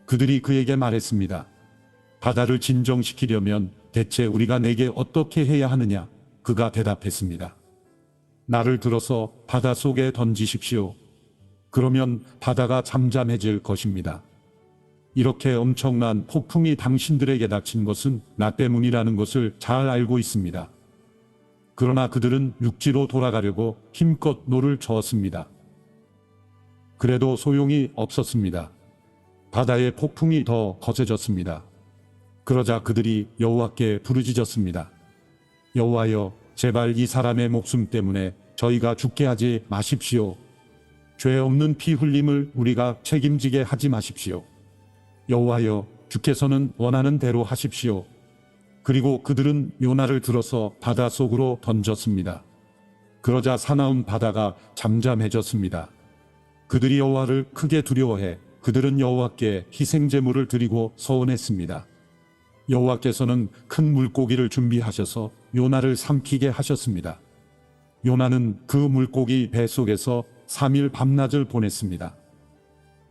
그들이 그에게 말했습니다. 바다를 진정시키려면 대체 우리가 내게 어떻게 해야 하느냐? 그가 대답했습니다. 나를 들어서 바다 속에 던지십시오. 그러면 바다가 잠잠해질 것입니다. 이렇게 엄청난 폭풍이 당신들에게 닥친 것은 나 때문이라는 것을 잘 알고 있습니다. 그러나 그들은 육지로 돌아가려고 힘껏 노를 저었습니다. 그래도 소용이 없었습니다. 바다의 폭풍이 더 거세졌습니다. 그러자 그들이 여호와께 부르짖었습니다. 여호와여, 제발 이 사람의 목숨 때문에 저희가 죽게 하지 마십시오. 죄 없는 피 흘림을 우리가 책임지게 하지 마십시오. 여호와여, 주께서는 원하는 대로 하십시오. 그리고 그들은 요나를 들어서 바다 속으로 던졌습니다. 그러자 사나운 바다가 잠잠해졌습니다. 그들이 여호와를 크게 두려워해 그들은 여호와께 희생제물을 드리고 서원했습니다. 여호와께서는 큰 물고기를 준비하셔서 요나를 삼키게 하셨습니다. 요나는 그 물고기 배 속에서 3일 밤낮을 보냈습니다.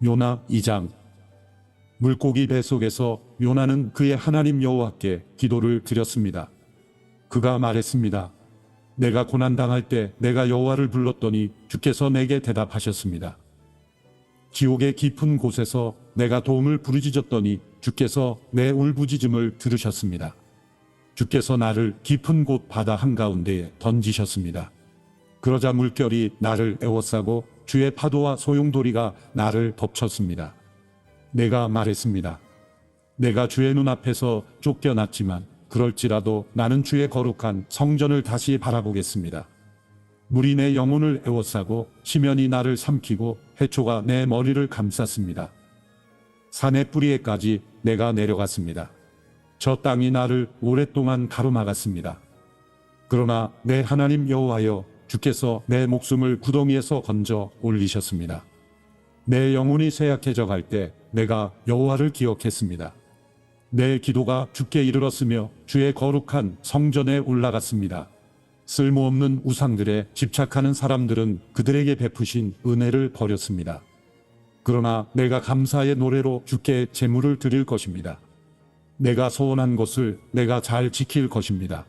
요나 2장. 물고기 배 속에서 요나는 그의 하나님 여호와께 기도를 드렸습니다. 그가 말했습니다. 내가 고난당할 때 내가 여호와를 불렀더니 주께서 내게 대답하셨습니다. 지옥의 깊은 곳에서 내가 도움을 부르짖었더니 주께서 내 울부짖음을 들으셨습니다. 주께서 나를 깊은 곳 바다 한가운데에 던지셨습니다. 그러자 물결이 나를 에워싸고 주의 파도와 소용돌이가 나를 덮쳤습니다. 내가 말했습니다. 내가 주의 눈앞에서 쫓겨났지만 그럴지라도 나는 주의 거룩한 성전을 다시 바라보겠습니다. 물이 내 영혼을 에워싸고 시면이 나를 삼키고 해초가 내 머리를 감쌌습니다. 산의 뿌리에까지 내가 내려갔습니다. 저 땅이 나를 오랫동안 가로막았습니다. 그러나 내 하나님 여호와여, 주께서 내 목숨을 구덩이에서 건져 올리셨습니다. 내 영혼이 쇠약해져 갈 때 내가 여호와를 기억했습니다. 내 기도가 주께 이르렀으며 주의 거룩한 성전에 올라갔습니다. 쓸모없는 우상들에 집착하는 사람들은 그들에게 베푸신 은혜를 버렸습니다. 그러나 내가 감사의 노래로 주께 제물을 드릴 것입니다. 내가 소원한 것을 내가 잘 지킬 것입니다.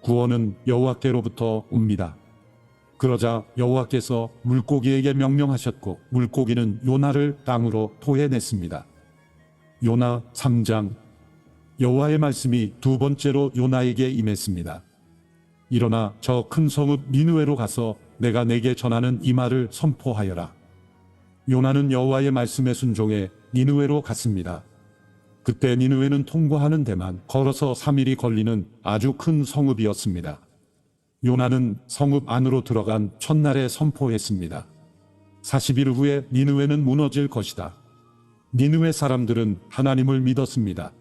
구원은 여호와께로부터 옵니다. 그러자 여호와께서 물고기에게 명령하셨고 물고기는 요나를 땅으로 토해냈습니다. 요나 3장. 여호와의 말씀이 두 번째로 요나에게 임했습니다. 일어나 저 큰 성읍 니느웨로 가서 내가 내게 전하는 이 말을 선포하여라. 요나는 여호와의 말씀에 순종해 니느웨로 갔습니다. 그때 니느웨는 통과하는 데만 걸어서 3일이 걸리는 아주 큰 성읍이었습니다. 요나는 성읍 안으로 들어간 첫날에 선포했습니다. 40일 후에 니느웨는 무너질 것이다. 니느웨 사람들은 하나님을 믿었습니다.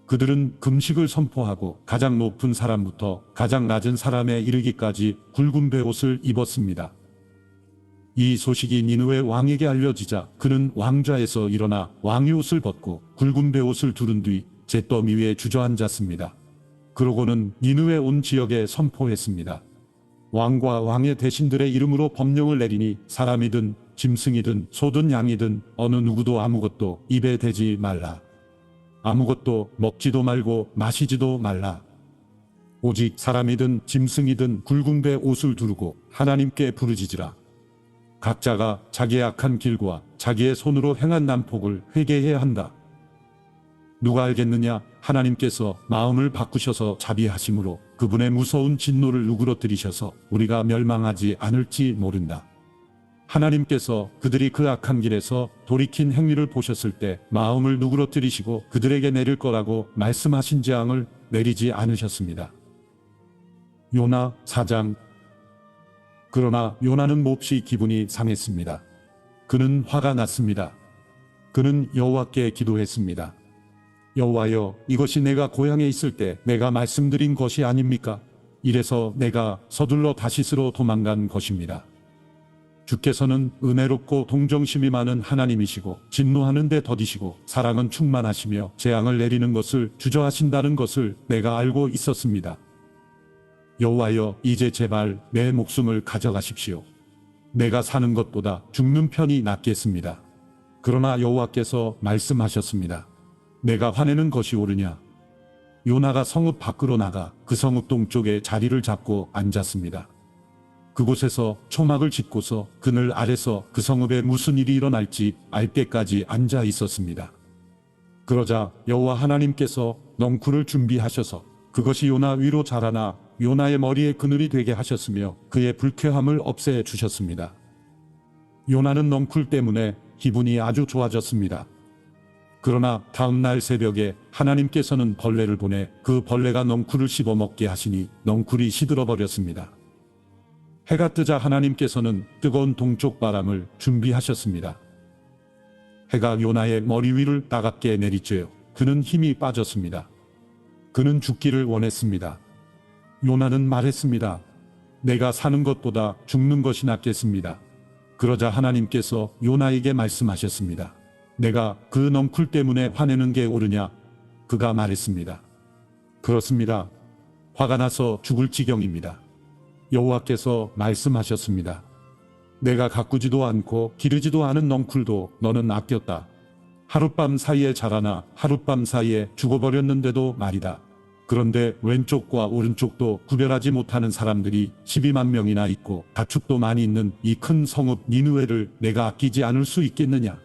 그들은 금식을 선포하고 가장 높은 사람부터 가장 낮은 사람에 이르기까지 굵은 베옷을 입었습니다. 이 소식이 니느웨 왕에게 알려지자 그는 왕좌에서 일어나 왕의 옷을 벗고 굵은 베옷을 두른 뒤 잿더미 위에 주저앉았습니다. 그러고는 니느웨 온 지역에 선포했습니다. 왕과 왕의 대신들의 이름으로 법령을 내리니 사람이든 짐승이든 소든 양이든 어느 누구도 아무것도 입에 대지 말라. 아무것도 먹지도 말고 마시지도 말라. 오직 사람이든 짐승이든 굵은 배 옷을 두르고 하나님께 부르짖으라. 각자가 자기의 악한 길과 자기의 손으로 행한 난폭을 회개해야 한다. 누가 알겠느냐? 하나님께서 마음을 바꾸셔서 자비하심으로 그분의 무서운 진노를 누그러뜨리셔서 우리가 멸망하지 않을지 모른다. 하나님께서 그들이 그 악한 길에서 돌이킨 행위를 보셨을 때 마음을 누그러뜨리시고 그들에게 내릴 거라고 말씀하신 재앙을 내리지 않으셨습니다. 요나 4장. 그러나 요나는 몹시 기분이 상했습니다. 그는 화가 났습니다. 그는 여호와께 기도했습니다. 여호와여, 이것이 내가 고향에 있을 때 내가 말씀드린 것이 아닙니까? 이래서 내가 서둘러 다시스로 도망간 것입니다. 주께서는 은혜롭고 동정심이 많은 하나님이시고 진노하는 데 더디시고 사랑은 충만하시며 재앙을 내리는 것을 주저하신다는 것을 내가 알고 있었습니다. 여호와여, 이제 제발 내 목숨을 가져가십시오. 내가 사는 것보다 죽는 편이 낫겠습니다. 그러나 여호와께서 말씀하셨습니다. 내가 화내는 것이 옳으냐? 요나가 성읍 밖으로 나가 그 성읍 동쪽에 자리를 잡고 앉았습니다. 그곳에서 초막을 짓고서 그늘 아래서 그 성읍에 무슨 일이 일어날지 알 때까지 앉아 있었습니다. 그러자 여호와 하나님께서 넝쿨을 준비하셔서 그것이 요나 위로 자라나 요나의 머리에 그늘이 되게 하셨으며 그의 불쾌함을 없애 주셨습니다. 요나는 넝쿨 때문에 기분이 아주 좋아졌습니다. 그러나 다음 날 새벽에 하나님께서는 벌레를 보내 그 벌레가 넝쿨을 씹어먹게 하시니 넝쿨이 시들어버렸습니다. 해가 뜨자 하나님께서는 뜨거운 동쪽 바람을 준비하셨습니다. 해가 요나의 머리 위를 따갑게 내리쬐어 그는 힘이 빠졌습니다. 그는 죽기를 원했습니다. 요나는 말했습니다. 내가 사는 것보다 죽는 것이 낫겠습니다. 그러자 하나님께서 요나에게 말씀하셨습니다. 내가 그 넝쿨 때문에 화내는 게 옳으냐? 그가 말했습니다. 그렇습니다. 화가 나서 죽을 지경입니다. 여호와께서 말씀하셨습니다. 내가 가꾸지도 않고 기르지도 않은 넝쿨도 너는 아꼈다. 하룻밤 사이에 자라나 하룻밤 사이에 죽어버렸는데도 말이다. 그런데 왼쪽과 오른쪽도 구별하지 못하는 사람들이 12만 명이나 있고 가축도 많이 있는 이 큰 성읍 니느웨를 내가 아끼지 않을 수 있겠느냐?